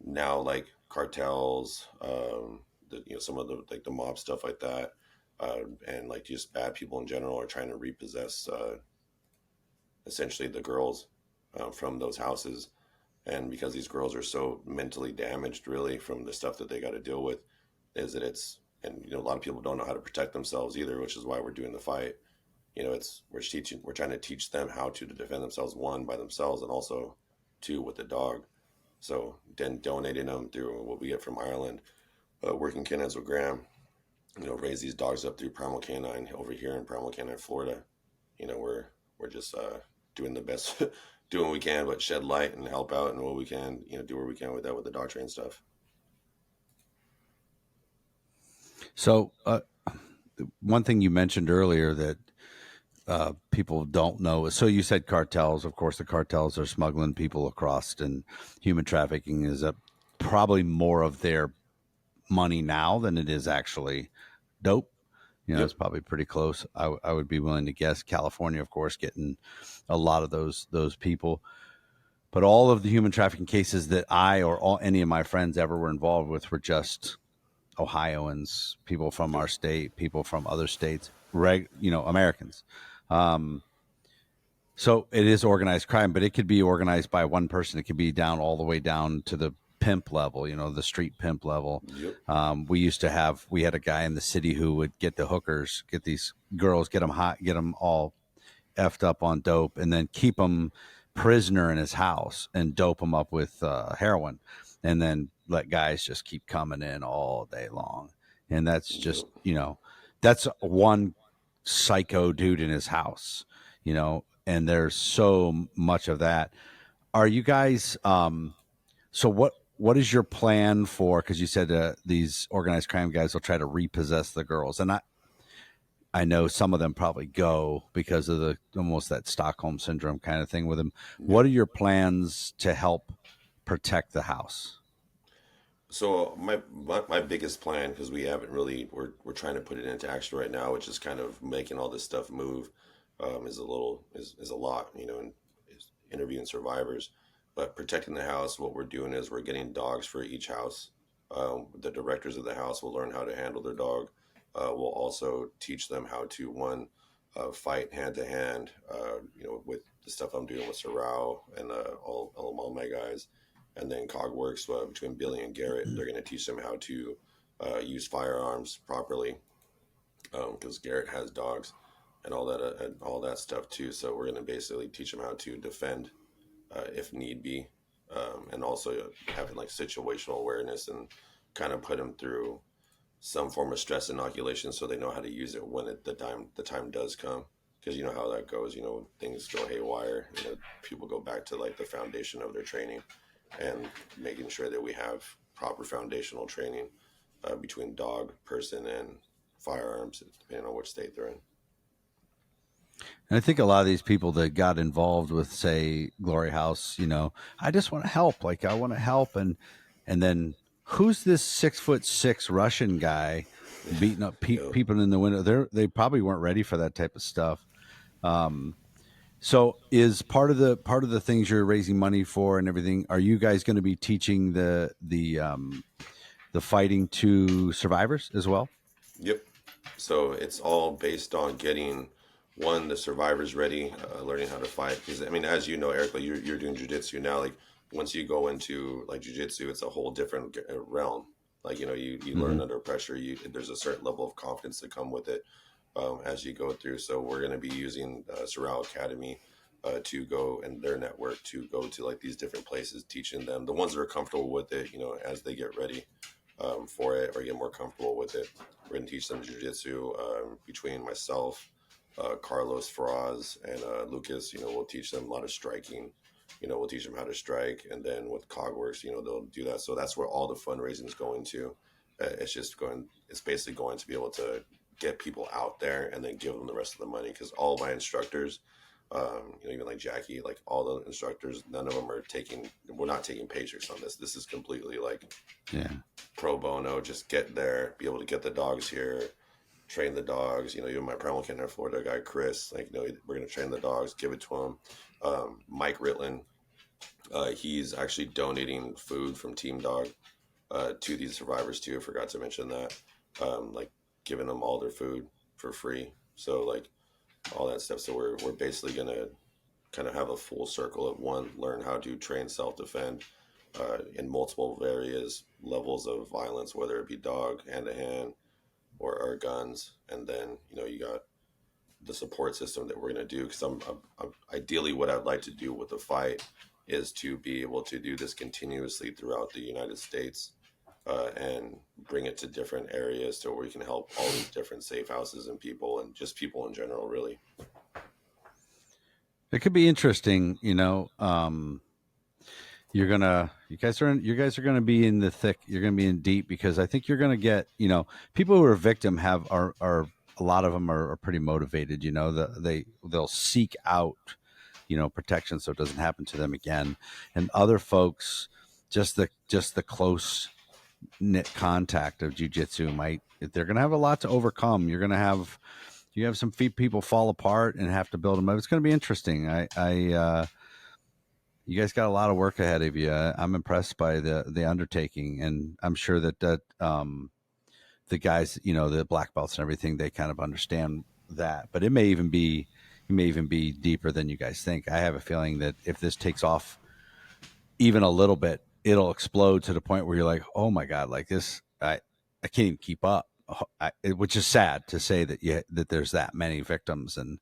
Speaker 4: now like cartels, some of the like the mob stuff like that, and like just bad people in general are trying to repossess essentially the girls from those houses. And because these girls are so mentally damaged, really, from the stuff that they got to deal with, is that and a lot of people don't know how to protect themselves either, which is why we're doing the fight. We're trying to teach them how to defend themselves, one, by themselves, and also two, with the dog. So then donating them through what we get from Ireland, working canines with Graham, raise these dogs up through Primal Canine over here in Primal Canine, Florida. We're just doing the best, doing what we can, but shed light and help out, and what we can, do what we can with that, with the dog train stuff.
Speaker 1: So one thing you mentioned earlier that people don't know is, so you said cartels. Of course, the cartels are smuggling people across, and human trafficking is probably more of their money now than it is actually dope.
Speaker 4: Yep.
Speaker 1: It's probably pretty close. I would be willing to guess. California, of course, getting a lot of those people. But all of the human trafficking cases that I or any of my friends ever were involved with were just Ohioans, people from our state, people from other states, Americans. So it is organized crime, but it could be organized by one person. It could be down all the way down to the pimp level, the street pimp level.
Speaker 4: Yep.
Speaker 1: We had a guy in the city who would get the hookers, get these girls, get them hot, get them all effed up on dope, and then keep them prisoner in his house and dope them up with heroin, and then let guys just keep coming in all day long. And that's just, that's one psycho dude in his house, and there's so much of that. Are you guys, so what is your plan for, because you said these organized crime guys will try to repossess the girls, and I I know some of them probably go because of the almost that Stockholm syndrome kind of thing with them. What are your plans to help protect the house?
Speaker 4: So my biggest plan, because we haven't really, we're trying to put it into action right now, which is kind of making all this stuff move, is a lot, and is interviewing survivors. But protecting the house, what we're doing is we're getting dogs for each house. The directors of the house will learn how to handle their dog. We'll also teach them how to fight hand to hand. With the stuff I'm doing with Sorrel and all my guys, and then Cogworks, between Billy and Garrett, they're going to teach them how to use firearms properly, because Garrett has dogs and all that stuff too. So we're going to basically teach them how to defend if need be, and also having like situational awareness and kind of put them through some form of stress inoculation so they know how to use it when the time does come. Because you know how that goes. Things go haywire. People go back to like the foundation of their training, and making sure that we have proper foundational training between dog, person, and firearms, depending on which state they're in.
Speaker 1: And I think a lot of these people that got involved with, say, Glory House, I just want to help. Like I want to help, and then who's this 6'6" Russian guy beating up people in the window? They probably weren't ready for that type of stuff. So is part of the things you're raising money for and everything? Are you guys going to be teaching the fighting to survivors as well?
Speaker 4: Yep. So it's all based on getting the survivors ready, learning how to fight. Because I mean, as you know, Eric, like you're doing jujitsu now. Like once you go into like jujitsu, it's a whole different realm. Like you learn under pressure. There's a certain level of confidence that come with it as you go through. So we're going to be using Sorrel Academy to go, and their network to go to like these different places, teaching them, the ones that are comfortable with it, as they get ready for it or get more comfortable with it. We're going to teach them jiu-jitsu between myself, Carlos Faraz, and Lucas. We'll teach them a lot of striking. We'll teach them how to strike. And then with Cogworks, they'll do that. So that's where all the fundraising is going to. It's basically going to be able to get people out there and then give them the rest of the money. Because all my instructors, even like Jackie, like all the instructors, none of them we're not taking paychecks on this. This is completely like pro bono. Just get there, be able to get the dogs here, train the dogs. Even my Primal Canine Florida guy, Chris, we're going to train the dogs, give it to him. Mike Ritlin, he's actually donating food from Team Dog to these survivors too. I forgot to mention that. Giving them all their food for free. So like all that stuff. So we're basically going to kind of have a full circle of learn how to train self-defense in multiple various levels of violence, whether it be dog, hand-to-hand, or guns. And then, you got the support system that we're going to do. Because I'm ideally what I'd like to do with the fight is to be able to do this continuously throughout the United States and bring it to different areas so where we can help all these different safe houses and people and just people in general, really.
Speaker 1: It could be interesting, you guys are gonna be in the thick. You're gonna be in deep because I think you're gonna get, people who are victim are a lot of them are pretty motivated. They'll seek out, protection so it doesn't happen to them again. And other folks, just the close knit contact of jujitsu they're gonna have a lot to overcome. You have some people fall apart and have to build them up. It's going to be interesting. You guys got a lot of work ahead of you. I'm impressed by the undertaking, and I'm sure that the guys, the black belts and everything, they kind of understand that. But it may even be deeper than you guys think. I have a feeling that if this takes off even a little bit, it'll explode to the point where you're like, oh my god, like this, I can't even keep up. Which is sad to say that there's that many victims, and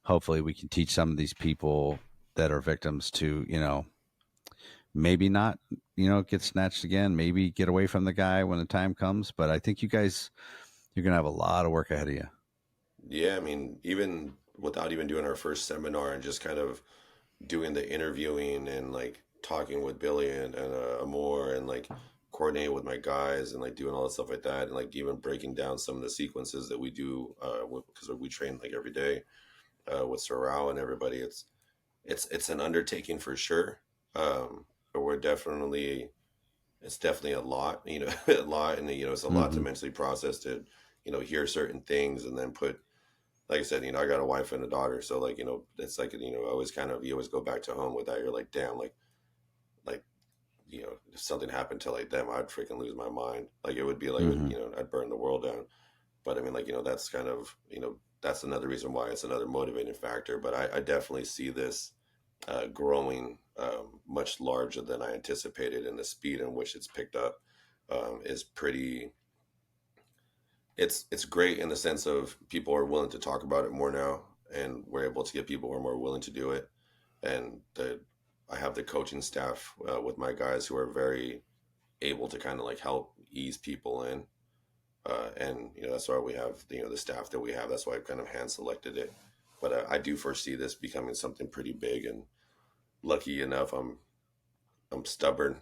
Speaker 1: hopefully we can teach some of these people that are victims to maybe not get snatched again, maybe get away from the guy when the time comes. But I think you're gonna have a lot of work ahead of you.
Speaker 4: Yeah, I mean, even without even doing our first seminar and just kind of doing the interviewing and like talking with Billy and Amor and like coordinating with my guys and like doing all that stuff like that, and like even breaking down some of the sequences that we do because we train like every day with Sorrel and everybody. It's an undertaking for sure, but it's definitely a lot, a lot, and it's a lot to mentally process to hear certain things and then put, like I said, I got a wife and a daughter, so like it's like always kind of, you always go back to home with that. You're like, damn, like if something happened to like them, I'd freaking lose my mind. Like it would be like I'd burn the world down. But I mean, like that's kind of that's another reason why it's another motivating factor. But I definitely see this growing much larger than I anticipated, and the speed in which it's picked up is pretty. It's great in the sense of people are willing to talk about it more now, and we're able to get people who are more willing to do it. And I have the coaching staff with my guys who are very able to kind of like help ease people in, and that's why we have the staff that we have. That's why I've kind of hand selected it. But I do foresee this becoming something pretty big, and lucky enough, I'm stubborn,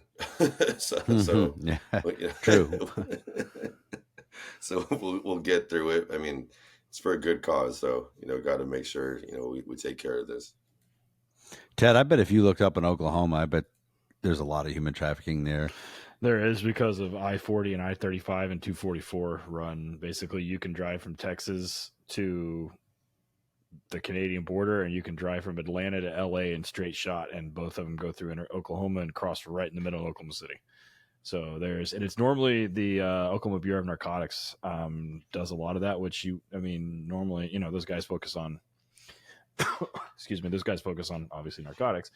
Speaker 4: so
Speaker 1: Yeah,
Speaker 4: but,
Speaker 1: true.
Speaker 4: so we'll get through it. I mean, it's for a good cause, so got to make sure we take care of this.
Speaker 1: Ted, I bet if you looked up in Oklahoma, I bet there's a lot of human trafficking there.
Speaker 3: There is, because of I-40 and I-35 and 244 run. Basically, you can drive from Texas to the Canadian border, and you can drive from Atlanta to LA in straight shot, and both of them go through Oklahoma and cross right in the middle of Oklahoma City. So and it's normally the Oklahoma Bureau of Narcotics does a lot of that, which normally, those guys focus on, excuse me, those guys focus on obviously narcotics,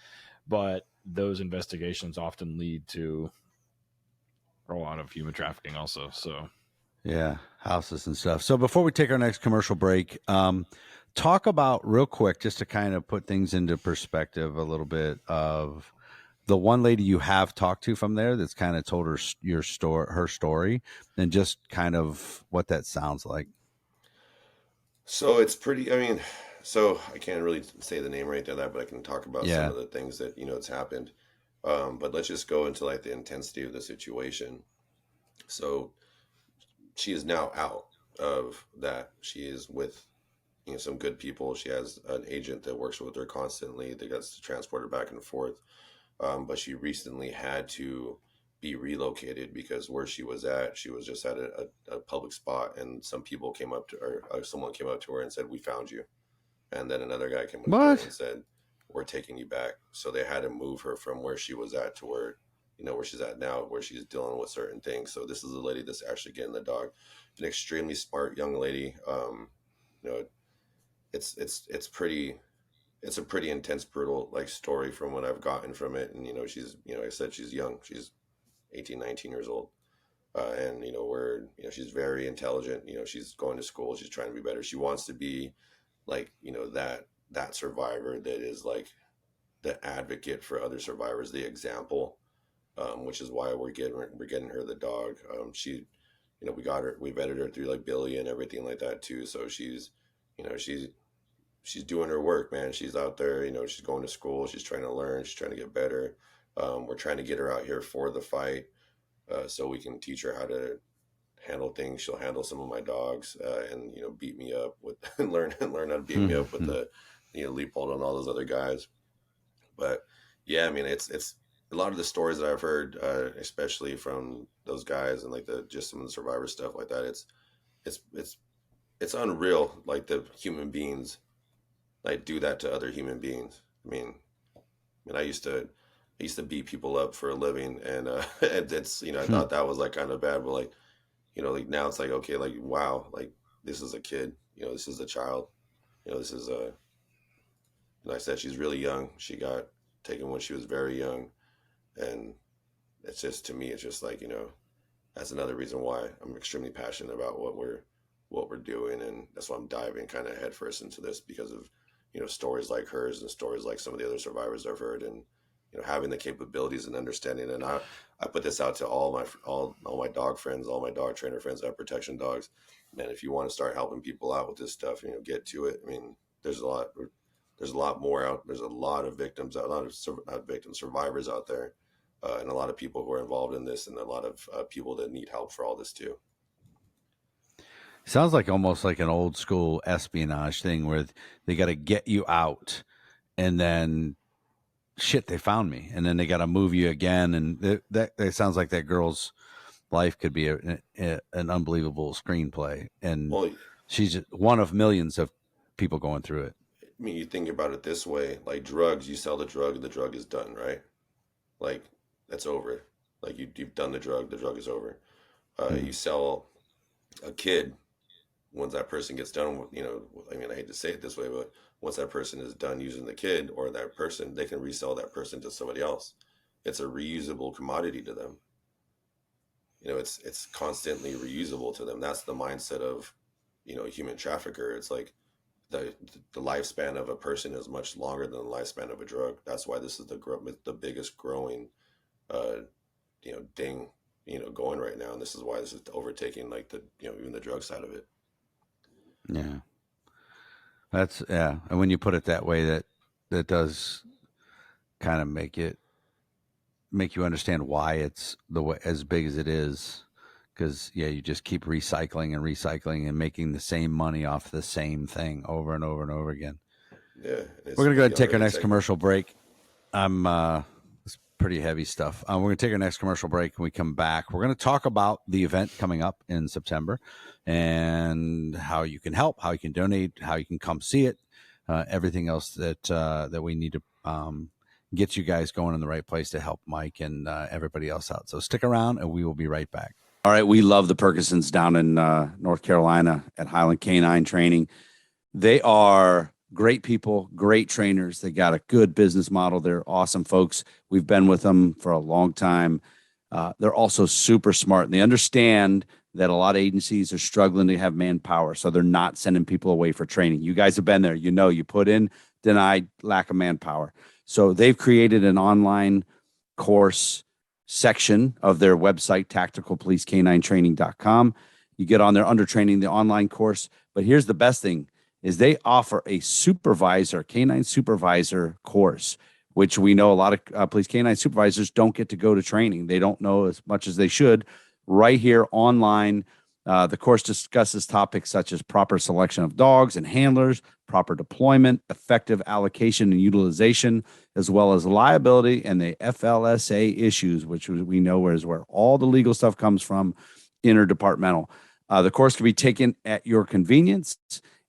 Speaker 3: but those investigations often lead to a lot of human trafficking also. So
Speaker 1: yeah, houses and stuff. So before we take our next commercial break, talk about real quick, just to kind of put things into perspective a little bit, of the one lady you have talked to from there that's kind of told her story, and just kind of what that sounds like.
Speaker 4: So it's pretty, I mean, so I can't really say the name right there, but I can talk about some of the things that, it's happened. But let's just go into like the intensity of the situation. So she is now out of that. She is with, some good people. She has an agent that works with her constantly that gets to transport her back and forth. But she recently had to be relocated because where she was just at a public spot, and some people came up to her, someone came up to her and said, "We found you." And then another guy came up to her and said, "We're taking you back." So they had to move her from where she was at to where, where she's at now, where she's dealing with certain things. So this is a lady that's actually getting the dog, an extremely smart young lady. It's a pretty intense, brutal like story from what I've gotten from it. And, she's, like I said, she's young. She's 18, 19 years old. And, she's very intelligent. She's going to school. She's trying to be better. She wants to be like, that survivor that is like the advocate for other survivors, the example, which is why we're getting her the dog. She, we vetted her through like Billy and everything like that too. So she's doing her work, man. She's out there, she's going to school. She's trying to learn. She's trying to get better. We're trying to get her out here for the fight, so we can teach her how to handle things. She'll handle some of my dogs, and beat me up with and learn how to beat me up with the Leopold and all those other guys. But yeah, I mean, it's a lot of the stories that I've heard, especially from those guys and like just some of the survivor stuff like that. It's unreal, like the human beings like do that to other human beings. I mean, I used to beat people up for a living, and it's I thought that was like kind of bad, but like like now it's like, okay, like wow, like this is a kid, this is a child, this is like I said, she's really young. She got taken when she was very young, and it's just, to me, it's just like that's another reason why I'm extremely passionate about what we're doing, and that's why I'm diving kind of headfirst into this, because of stories like hers and stories like some of the other survivors I've heard, and having the capabilities and understanding. And I put this out to all my dog friends, all my dog trainer friends that have protection dogs. Man, if you want to start helping people out with this stuff, get to it. I mean, there's a lot more out. There's a lot of victims out, not victims, survivors out there. and a lot of people who are involved in this, and a lot of people that need help for all this too.
Speaker 1: Sounds like almost like an old school espionage thing where they got to get you out, and then shit, they found me, and then they got to move you again, and that sounds like that girl's life could be an unbelievable screenplay, and
Speaker 4: Well,
Speaker 1: she's just one of millions of people going through it.
Speaker 4: I mean, you think about it this way, like drugs, you sell the drug is done, right? Like, that's over. Like, you've done the drug is over. You sell a kid, once that person gets done, I mean, I hate to say it this way, but once that person is done using the kid or that person, they can resell that person to somebody else. It's a reusable commodity to them. It's constantly reusable to them. That's the mindset of, a human trafficker. It's like the lifespan of a person is much longer than the lifespan of a drug. That's why this is the biggest growing, thing, going right now. And this is why this is overtaking like even the drug side of it.
Speaker 1: Yeah. And when you put it that way, that does kind of make you understand why it's as big as it is. Because you just keep recycling and making the same money off the same thing over and over and over again.
Speaker 4: Yeah.
Speaker 1: We're gonna go ahead and take our next commercial break. It's pretty heavy stuff. We're gonna take our next commercial break. When we come back, we're gonna talk about the event coming up in September and how you can help, how you can donate, how you can come see it, everything else that we need to get you guys going in the right place to help Mike and everybody else out. So stick around, and we will be right back. All right, we love the Perkinsons down in North Carolina at Highland Canine Training. They are great people, great trainers. They got a good business model. They're awesome folks. We've been with them for a long time. They're also super smart, and they understand that a lot of agencies are struggling to have manpower, so they're not sending people away for training. You guys have been there. You put in, denied, lack of manpower. So they've created an online course section of their website, tacticalpolicecaninetraining.com. You get on there under training, the online course. But here's the best thing is they offer a canine supervisor course, which we know a lot of police canine supervisors don't get to go to training. They don't know as much as they should. Right here online, the course discusses topics such as proper selection of dogs and handlers, proper deployment, effective allocation and utilization, as well as liability and the FLSA issues, which we know is where all the legal stuff comes from, interdepartmental. The course can be taken at your convenience,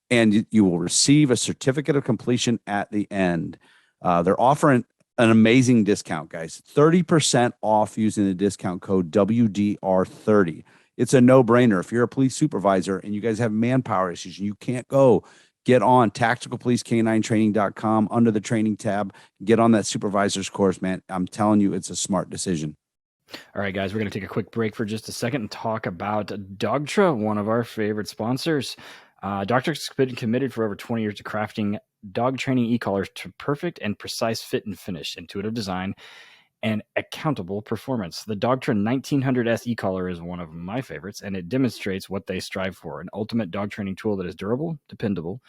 Speaker 1: and you will receive a certificate of completion at the end. They're offering an amazing discount, guys. 30% off using the discount code WDR30. It's a no-brainer. If you're a police supervisor and you guys have manpower issues and you can't go, get on tacticalpolicecaninetraining.com under the training tab. Get on that supervisor's course, man. I'm telling you, it's a smart decision.
Speaker 5: All right, guys, we're going to take a quick break for just a second and talk about Dogtra, one of our favorite sponsors. Dogtra's been committed for over 20 years to crafting dog training e-collars to perfect and precise fit and finish, intuitive design, and accountable performance. The Dogtra 1900S e-collar is one of my favorites, and it demonstrates what they strive for, an ultimate dog training tool that is durable, dependable,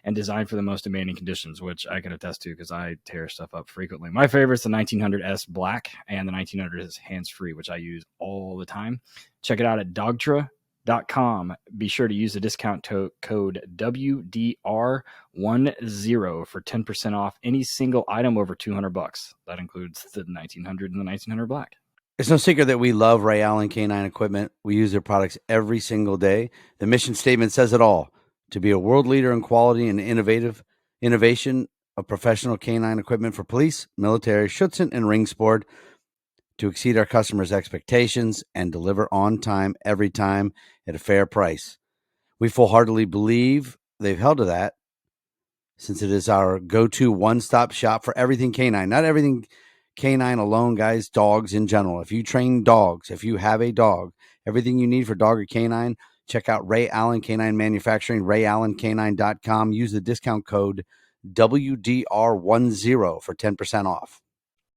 Speaker 5: and designed for the most demanding conditions, which I can attest to because I tear stuff up frequently. My favorite is the 1900S Black and the 1900S Hands-Free, which I use all the time. Check it out at dogtra.com. Be sure to use the discount code WDR10 for 10% off any single item over $200. That includes the 1900 and the 1900 Black.
Speaker 1: It's no secret that we love Ray Allen Canine Equipment. We use their products every single day. The mission statement says it all: to be a world leader in quality and innovation of professional canine equipment for police, military, Schutzhund, and ring sport, to exceed our customers' expectations and deliver on time, every time, at a fair price. We full-heartedly believe they've held to that, since it is our go-to one-stop shop for everything canine. Not everything canine alone, guys, dogs in general. If you train dogs, if you have a dog, everything you need for dog or canine, check out Ray Allen Canine Manufacturing, rayallencanine.com. Use the discount code WDR10 for 10% off.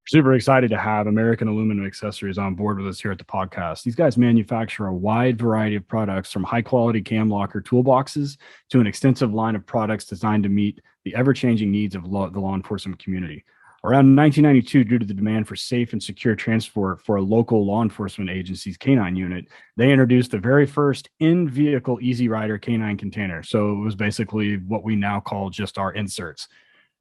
Speaker 2: Super excited to have American Aluminum Accessories on board with us here at the podcast. These guys manufacture a wide variety of products, from high-quality cam locker toolboxes to an extensive line of products designed to meet the ever-changing needs of the law enforcement community. Around 1992, due to the demand for safe and secure transport for a local law enforcement agency's canine unit, they introduced the very first in-vehicle Easy Rider canine container. So it was basically what we now call just our inserts.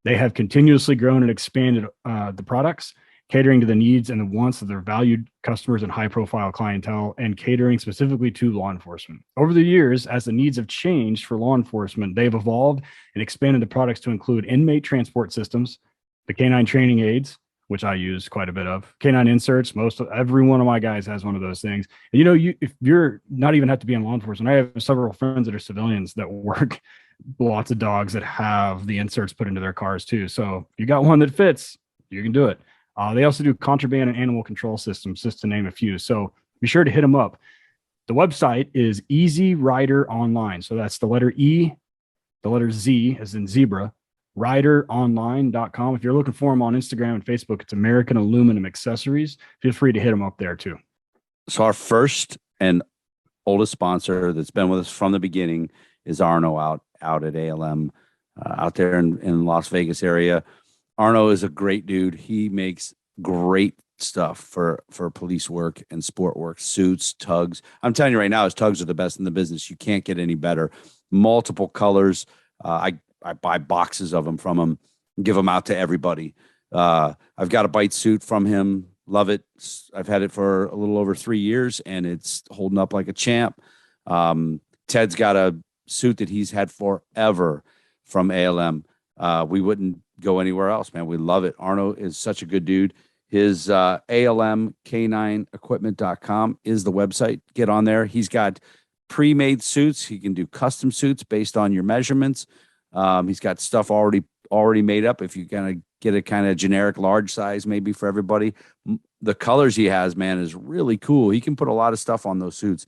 Speaker 2: They have continuously grown and expanded the products, catering to the needs and the wants of their valued customers and high-profile clientele, and catering specifically to law enforcement. Over the years, as the needs have changed for law enforcement, they've evolved and expanded the products to include inmate transport systems, the canine training aids, which I use quite a bit of, canine inserts. Every one of my guys has one of those things. And if you're not even have to be in law enforcement, I have several friends that are civilians that work lots of dogs that have the inserts put into their cars too. So if you got one that fits, you can do it. They also do contraband and animal control systems, just to name a few. So be sure to hit them up. The website is Easy Rider Online. So that's the letter E, the letter Z as in zebra, rideronline.com. If you're looking for them on Instagram and Facebook, it's American Aluminum Accessories. Feel free to hit them up there too.
Speaker 1: So our first and oldest sponsor that's been with us from the beginning is Arno out at ALM, out there in Las Vegas area. Arno is a great dude. He makes great stuff for police work and sport work, suits, tugs. I'm telling you right now, his tugs are the best in the business. You can't get any better. Multiple colors. I buy boxes of them from him, give them out to everybody. I've got a bite suit from him. Love it. I've had it for a little over 3 years, and it's holding up like a champ. Ted's got a suit that he's had forever from ALM. We wouldn't go anywhere else, man. We love it. Arno is such a good dude. His ALMcanineequipment.com is the website. Get on there. He's got pre-made suits. He can do custom suits based on your measurements. He's got stuff already made up. If you're going to get a kind of generic large size, maybe for everybody, the colors he has, man, is really cool. He can put a lot of stuff on those suits.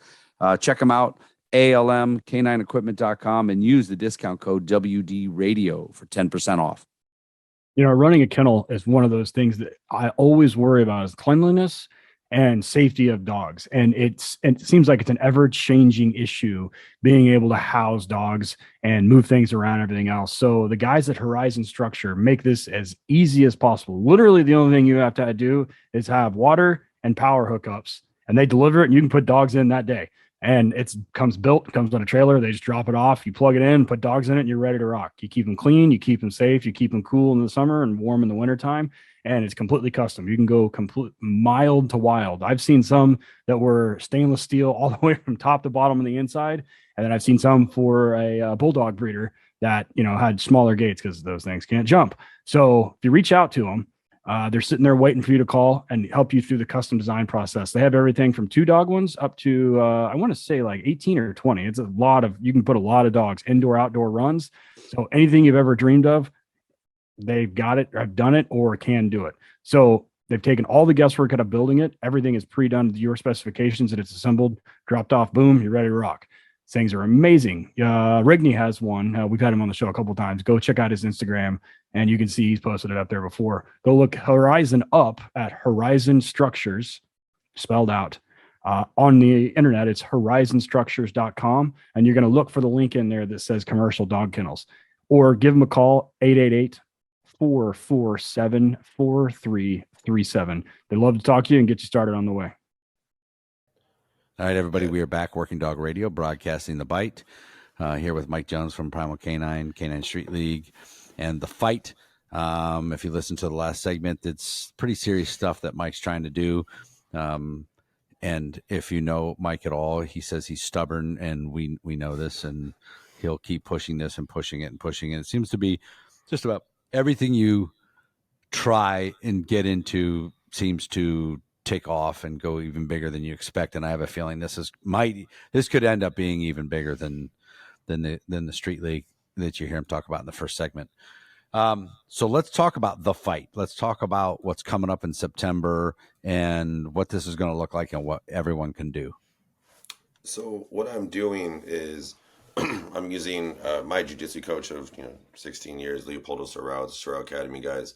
Speaker 1: Check him out, ALMcanineequipment.com, and use the discount code WD Radio for 10% off.
Speaker 2: Running a kennel is one of those things that I always worry about is cleanliness and safety of dogs. And it seems like it's an ever-changing issue being able to house dogs and move things around, everything else. So the guys at Horizon Structure make this as easy as possible. Literally, the only thing you have to do is have water and power hookups, and they deliver it, and you can put dogs in that day. And it comes on a trailer. They just drop it off. You plug it in, put dogs in it, and you're ready to rock. You keep them clean, you keep them safe, you keep them cool in the summer and warm in the wintertime. And it's completely custom. You can go complete mild to wild. I've seen some that were stainless steel all the way from top to bottom on the inside. And then I've seen some for a bulldog breeder that, had smaller gates because those things can't jump. So if you reach out to them, they're sitting there waiting for you to call and help you through the custom design process. They have everything from 2-dog ones up to, I want to say like 18 or 20. It's you can put a lot of dogs, indoor, outdoor runs. So anything you've ever dreamed of, they've got it, have done it, or can do it. So they've taken all the guesswork out of building it. Everything is pre-done to your specifications, and it's assembled, dropped off, boom, you're ready to rock. Things are amazing. Rigney has one. We've had him on the show a couple of times. Go check out his Instagram, and you can see he's posted it up there before. Go look Horizon up at Horizon Structures, spelled out. On the internet, it's horizonstructures.com, and you're going to look for the link in there that says commercial dog kennels, or give them a call, 888-447-4337. They'd love to talk to you and get you started on the way.
Speaker 1: All right, everybody, we are back, Working Dog Radio, broadcasting The Bite, here with Mike Jones from Primal Canine, Canine Street League, and The Fight. If you listen to the last segment, it's pretty serious stuff that Mike's trying to do. And if you know Mike at all, he says he's stubborn, and we know this, and he'll keep pushing this and pushing it and pushing it. It seems to be just about everything you try and get into seems to take off and go even bigger than you expect. And I have a feeling this could end up being even bigger than the Street League that you hear him talk about in the first segment. So let's talk about The Fight. Let's talk about what's coming up in September and what this is going to look like and what everyone can do.
Speaker 4: So what I'm doing is I'm using my jiu-jitsu coach of 16 years, Leopoldo Sorrell Academy guys,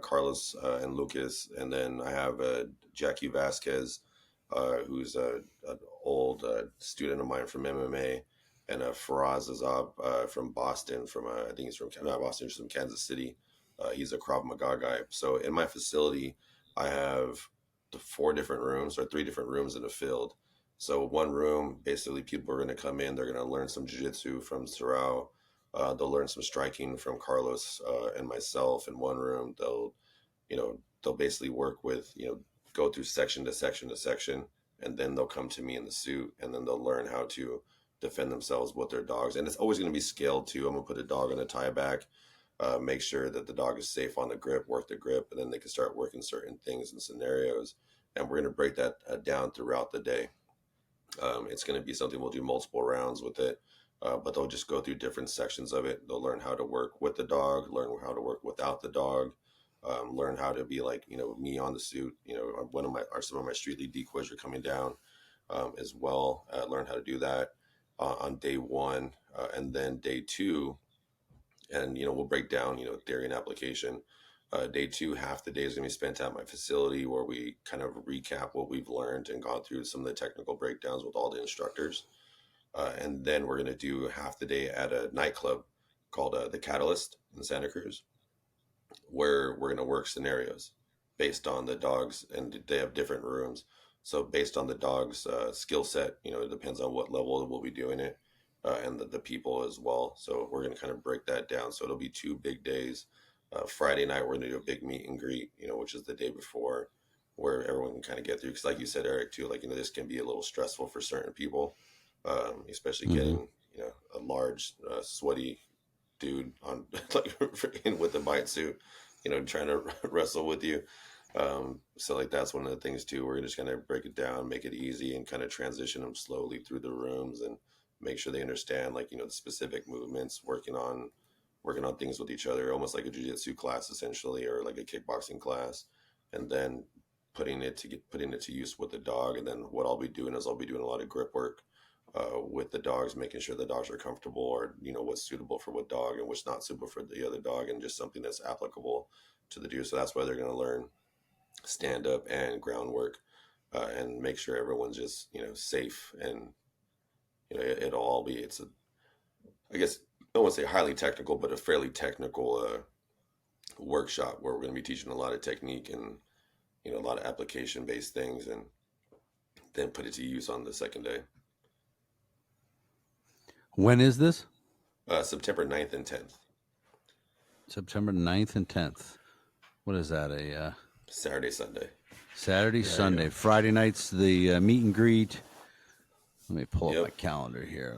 Speaker 4: Carlos and Lucas, and then I have Jackie Vasquez, who's an old student of mine from MMA, and Faraz Azab from Boston, I think he's from not Boston, he's from Kansas City. He's a Krav Maga guy. So in my facility, I have the 3 different rooms in the field. So one room, basically, people are going to come in. They're going to learn some jiu-jitsu from Sorao. They'll learn some striking from Carlos and myself in one room. They'll basically work with, go through section to section to section, and then they'll come to me in the suit, and then they'll learn how to defend themselves with their dogs. And it's always going to be scaled too. I'm going to put a dog on a tie back, make sure that the dog is safe on the grip, work the grip, and then they can start working certain things and scenarios. And we're going to break that down throughout the day. It's going to be something we'll do multiple rounds with it, but they'll just go through different sections of it. They'll learn how to work with the dog, learn how to work without the dog, learn how to be like, me on the suit. Some of my street lead decoys are coming down as well. Learn how to do that on day 1, and then day 2. And, we'll break down, theory and application. Day 2, half the day is going to be spent at my facility where we kind of recap what we've learned and gone through some of the technical breakdowns with all the instructors. And then we're going to do half the day at a nightclub called the Catalyst in Santa Cruz, where we're going to work scenarios based on the dogs, and they have different rooms. So based on the dog's skill set, it depends on what level we'll be doing it, and the people as well. So we're going to kind of break that down. So it'll be 2 big days. Friday night, we're going to do a big meet and greet, which is the day before, where everyone can kind of get through. Because like you said, Eric, too, like, this can be a little stressful for certain people, especially getting, a large, sweaty dude on like with a bite suit, trying to wrestle with you. So like that's one of the things too. We're just gonna break it down, make it easy, and kind of transition them slowly through the rooms and make sure they understand, like, the specific movements, working on things with each other, almost like a jiu-jitsu class essentially, or like a kickboxing class, and then putting it to use with the dog. And then what I'll be doing is I'll be doing a lot of grip work with the dogs, making sure the dogs are comfortable, or what's suitable for what dog and what's not suitable for the other dog, and just something that's applicable to the do. So that's why they're going to learn stand up and groundwork, and make sure everyone's just safe. And it'll all be, I guess I don't want to say highly technical, but a fairly technical workshop where we're going to be teaching a lot of technique and a lot of application based things, and then put it to use on the second day.
Speaker 1: When is this?
Speaker 4: September 9th and 10th.
Speaker 1: September 9th and 10th. What is that? A
Speaker 4: Saturday, Sunday.
Speaker 1: Saturday, Sunday. Friday night's the meet and greet. Let me pull up my calendar here.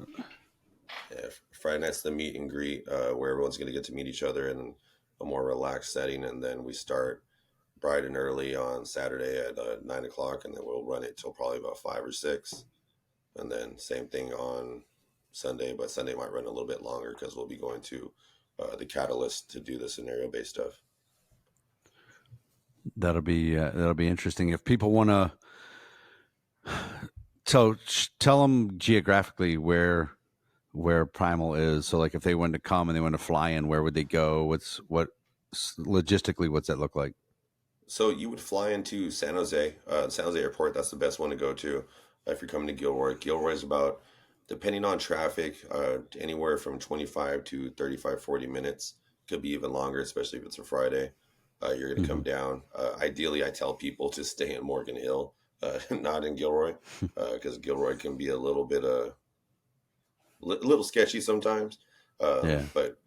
Speaker 4: Yeah, Friday night's the meet and greet, where everyone's going to get to meet each other in a more relaxed setting. And then we start bright and early on Saturday at 9 o'clock, and then we'll run it till probably about 5 or 6. And then same thing on Sunday, but Sunday might run a little bit longer because we'll be going to the Catalyst to do the scenario-based stuff.
Speaker 1: That'll be interesting. If people want to, so tell them geographically where Primal is. So like if they wanted to come and they want to fly in, where would they go? Logistically, what's that look like?
Speaker 4: So you would fly into San Jose, San Jose Airport. That's the best one to go to if you're coming to Gilroy. Gilroy is about, depending on traffic, anywhere from 25 to 35, 40 minutes. Could be even longer, especially if it's a Friday. You're going to come down. Ideally, I tell people to stay in Morgan Hill, not in Gilroy, because Gilroy can be a little bit little sketchy sometimes. But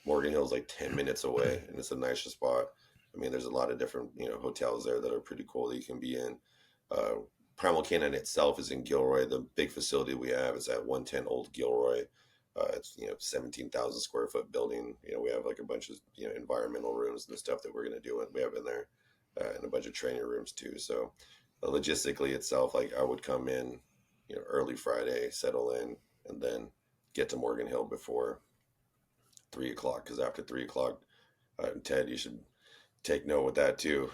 Speaker 4: Morgan Hill is like 10 minutes away, and it's a nicer spot. I mean, there's a lot of different hotels there that are pretty cool that you can be in. Primal Canine itself is in Gilroy. The big facility we have is at 110 Old Gilroy. It's 17,000 square foot building. We have like a bunch of environmental rooms and the stuff that we're going to do, and we have in there, and a bunch of training rooms too. So logistically itself, like I would come in early Friday, settle in, and then get to Morgan Hill before 3 o'clock, because after 3 o'clock, Ted, you should take note with that too.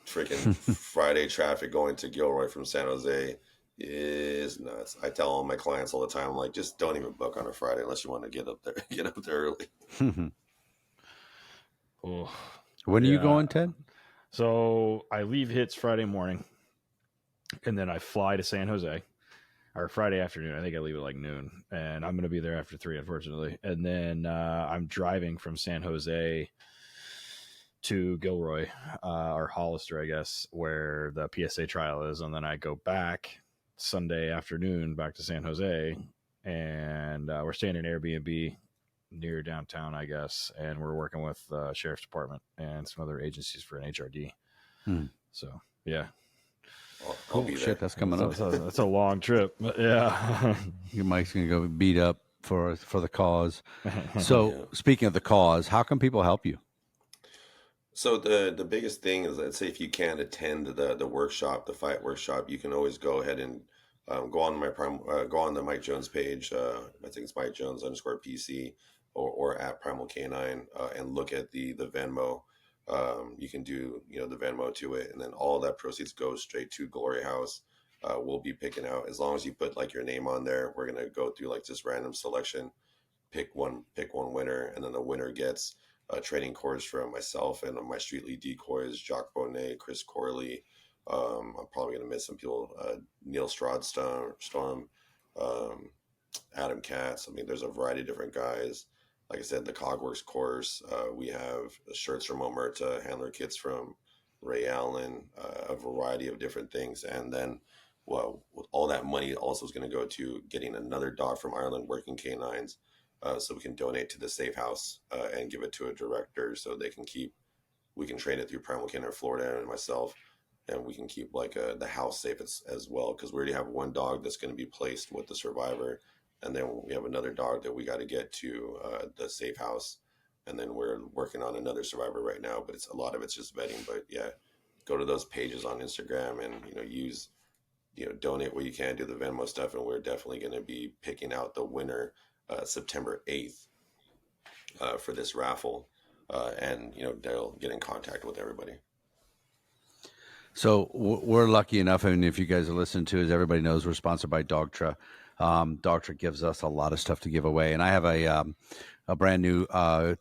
Speaker 4: Freaking Friday traffic going to Gilroy from San Jose is nuts. I tell all my clients all the time, I'm like, just don't even book on a Friday unless you want to get up there early.
Speaker 3: Oh,
Speaker 1: when are you going, Ted?
Speaker 3: So I leave hits Friday morning, and then I fly to San Jose, or Friday afternoon. I think I leave at like noon, and I'm going to be there after 3, unfortunately. And then I'm driving from San Jose to Gilroy or Hollister, I guess, where the PSA trial is, and then I go back Sunday afternoon back to San Jose, and we're staying in Airbnb near downtown, I guess, and we're working with the sheriff's department and some other agencies for an HRD. So yeah,
Speaker 4: I'll be there.
Speaker 1: That's coming up.
Speaker 3: That's a long trip, but yeah.
Speaker 1: Your Mike's gonna go beat up for the cause. So speaking of the cause, how can people help you?
Speaker 4: So the biggest thing is, let's say if you can't attend the workshop, the fight workshop, you can always go ahead and go on go on the Mike Jones page. I think it's Mike Jones _PC or at Primal Canine, and look at the Venmo. You can do the Venmo to it, and then all that proceeds goes straight to Glory House. We'll be picking out, as long as you put like your name on there. We're gonna go through like just random selection, pick one winner, and then the winner gets a training course from myself and my Street League decoys, Jacques Bonnet, Chris Corley. I'm probably going to miss some people. Neil Storm, Adam Katz. I mean, there's a variety of different guys. Like I said, the Cogworks course. We have shirts from Omerta, handler kits from Ray Allen, a variety of different things. And then, well, all that money also is going to go to getting another dog from Ireland, Working Canines. So we can donate to the Safe House and give it to a director so we can train it through Primal Canine Florida and myself, and we can keep like the house safe as well, because we already have one dog that's going to be placed with the survivor, and then we have another dog that we got to get to the Safe House, and then we're working on another survivor right now, but a lot of it's just vetting. But yeah, go to those pages on Instagram and use donate what you can, do the Venmo stuff, and we're definitely going to be picking out the winner September 8th for this raffle, and they'll get in contact with everybody.
Speaker 1: So we're lucky enough, and if you guys are listening to, as everybody knows, we're sponsored by Dogtra. Dogtra gives us a lot of stuff to give away, and I have a brand new Dogtra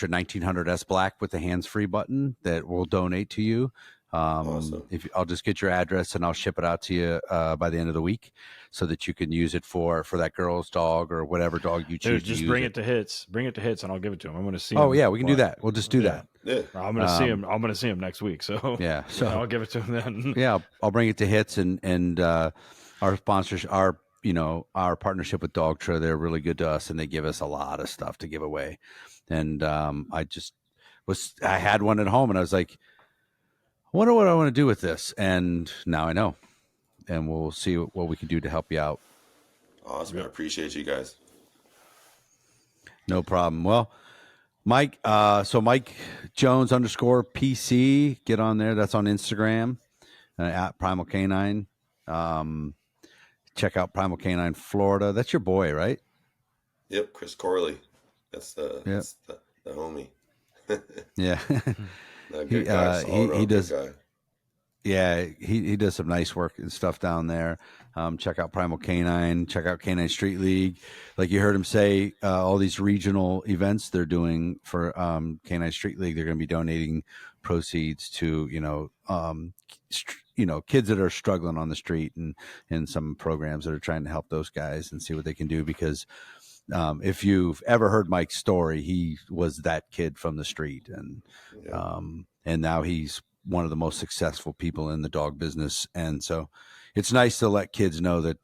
Speaker 1: 1900S Black with the hands-free button that we'll donate to you.
Speaker 4: Awesome.
Speaker 1: I'll just get your address and I'll ship it out to you by the end of the week, so that you can use it for that girl's dog or whatever dog you choose.
Speaker 3: Dude, just
Speaker 1: to
Speaker 3: bring
Speaker 1: use
Speaker 3: it to Hits. Bring it to Hits, and I'll give it to him. I'm going to see.
Speaker 1: Oh
Speaker 3: him.
Speaker 1: yeah, we can do that. We'll just do that.
Speaker 4: Yeah.
Speaker 3: I'm going to see him. I'm going to see him next week. So
Speaker 1: Yeah, so
Speaker 3: I'll give it to him then.
Speaker 1: Yeah, I'll bring it to Hits, and our sponsors, our partnership with Dogtra, they're really good to us, and they give us a lot of stuff to give away. And I had one at home, and I was like, I wonder what I want to do with this, and now I know, and we'll see what we can do to help you out.
Speaker 4: Awesome. I appreciate you guys.
Speaker 1: No problem. Well, Mike, so Mike Jones _PC, get on there. That's on Instagram at Primal Canine. Check out Primal Canine Florida. That's your boy, right?
Speaker 4: Yep, Chris Corley. That's the homie.
Speaker 1: Yeah.
Speaker 4: Good guy.
Speaker 1: He does.
Speaker 4: Good guy.
Speaker 1: Yeah, he does some nice work and stuff down there. Check out Primal Canine. Check out Canine Street League. Like you heard him say, all these regional events they're doing for Canine Street League, they're going to be donating proceeds to kids that are struggling on the street, and some programs that are trying to help those guys and see what they can do. Because if you've ever heard Mike's story, he was that kid from the street, and now he's one of the most successful people in the dog business. And so it's nice to let kids know that,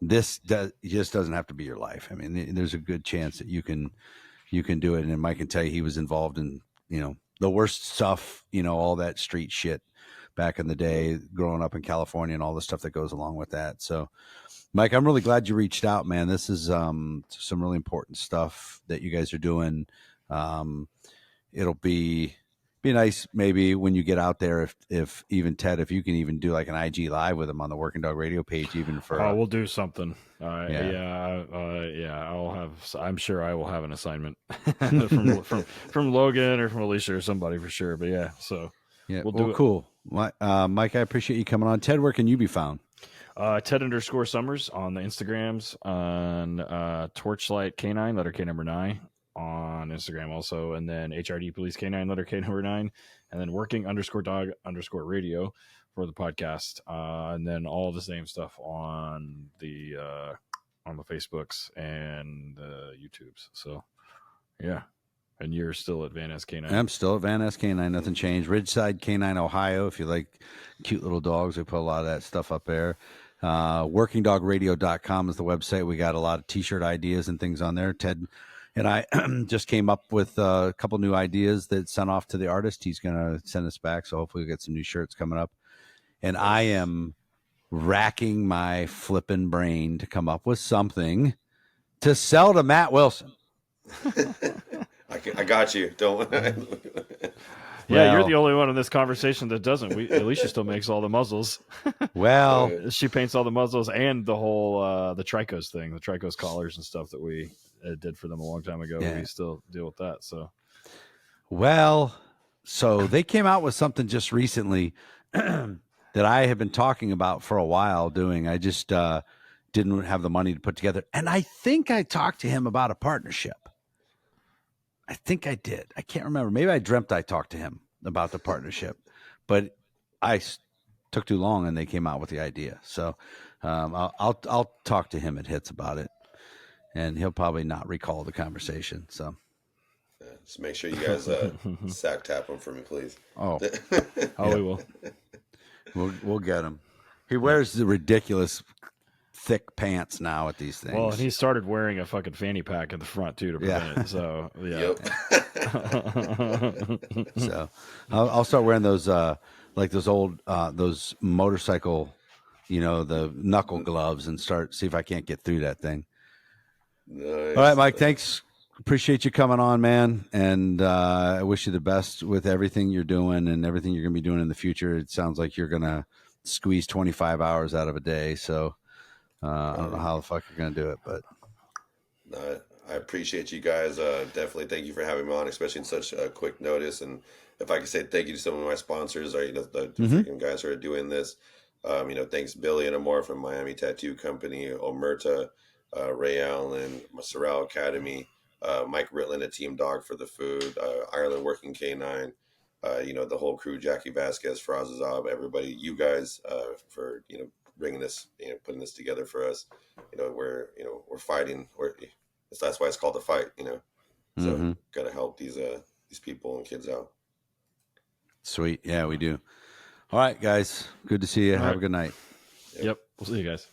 Speaker 1: this just doesn't have to be your life. I mean, there's a good chance that you can do it. And Mike can tell you he was involved in, the worst stuff, all that street shit back in the day, growing up in California and all the stuff that goes along with that. So Mike, I'm really glad you reached out, man. This is some really important stuff that you guys are doing. It'll be nice maybe when you get out there, if even Ted, if you can even do like an IG live with him on the Working Dog Radio page, even for
Speaker 3: we'll do something. I'll have. I'm sure I will have an assignment from Logan or from Alicia or somebody for sure. But yeah, so
Speaker 1: we'll do it. Cool. Mike, I appreciate you coming on. Ted, where can you be found?
Speaker 3: Ted _Summers on the Instagrams, on Torchlight Canine, letter K number 9 on Instagram also, and then HRD Police Canine, letter K number 9, and then Working _Dog _Radio for the podcast, and then all the same stuff on the Facebooks and the YouTubes. So yeah, And you're still at Van Ness Canine.
Speaker 1: I'm still at Van Ness Canine. Nothing changed. Ridgeside Canine, Ohio. If you like cute little dogs, we put a lot of that stuff up there. WorkingDogRadio.com is the website. We got a lot of T-shirt ideas and things on there. Ted and I just came up with a couple new ideas that sent off to the artist. He's going to send us back, so hopefully we'll get some new shirts coming up. And I am racking my flipping brain to come up with something to sell to Matt Wilson.
Speaker 4: I got you. Don't.
Speaker 3: Yeah, you're
Speaker 1: Well-
Speaker 3: the only one in this conversation that doesn't. Alicia still makes all the muzzles.
Speaker 1: Well,
Speaker 3: She paints all the muzzles and the whole the Tricos thing, the Tricos collars and stuff that we did for them a long time ago.
Speaker 1: Yeah.
Speaker 3: We still deal with that. So
Speaker 1: so they came out with something just recently that I have been talking about for a while doing. I just didn't have the money to put together. And I think I talked to him about a partnership. I think I did. I can't remember. Maybe I dreamt I talked to him about the partnership, but took too long and they came out with the idea. So I'll talk to him at Hits about it, and he'll probably not recall the conversation. So
Speaker 4: Just make sure you guys sack tap him for me, please.
Speaker 1: oh,
Speaker 3: we will.
Speaker 1: we'll get him. He wears the ridiculous thick pants now at these things.
Speaker 3: Well, and he started wearing a fucking fanny pack at the front too to prevent it. So yeah.
Speaker 4: Yep.
Speaker 1: So I'll start wearing those like those old those motorcycle, the knuckle gloves, and see if I can't get through that thing.
Speaker 4: Nice.
Speaker 1: All right, Mike, thanks. Appreciate you coming on, man. And I wish you the best with everything you're doing and everything you're going to be doing in the future. It sounds like you're going to squeeze 25 hours out of a day. So I don't know how the fuck you're going to do it, but.
Speaker 4: No, I appreciate you guys. Definitely thank you for having me on, especially in such a quick notice. And if I could say thank you to some of my sponsors, or the freaking guys who are doing this. Thanks Billy and Amore from Miami Tattoo Company, Omerta, Ray Allen, Sorrel Academy, Mike Ritland at Team Dog for the food, Ireland Working Canine, the whole crew, Jackie Vasquez, Frazazab, everybody, you guys for bringing this, putting this together for us. We're fighting. That's why it's called a fight. So gotta help these people and kids out.
Speaker 1: Sweet, yeah, we do. All right, guys, good to see you. Have a good night.
Speaker 3: Yep. We'll see you guys.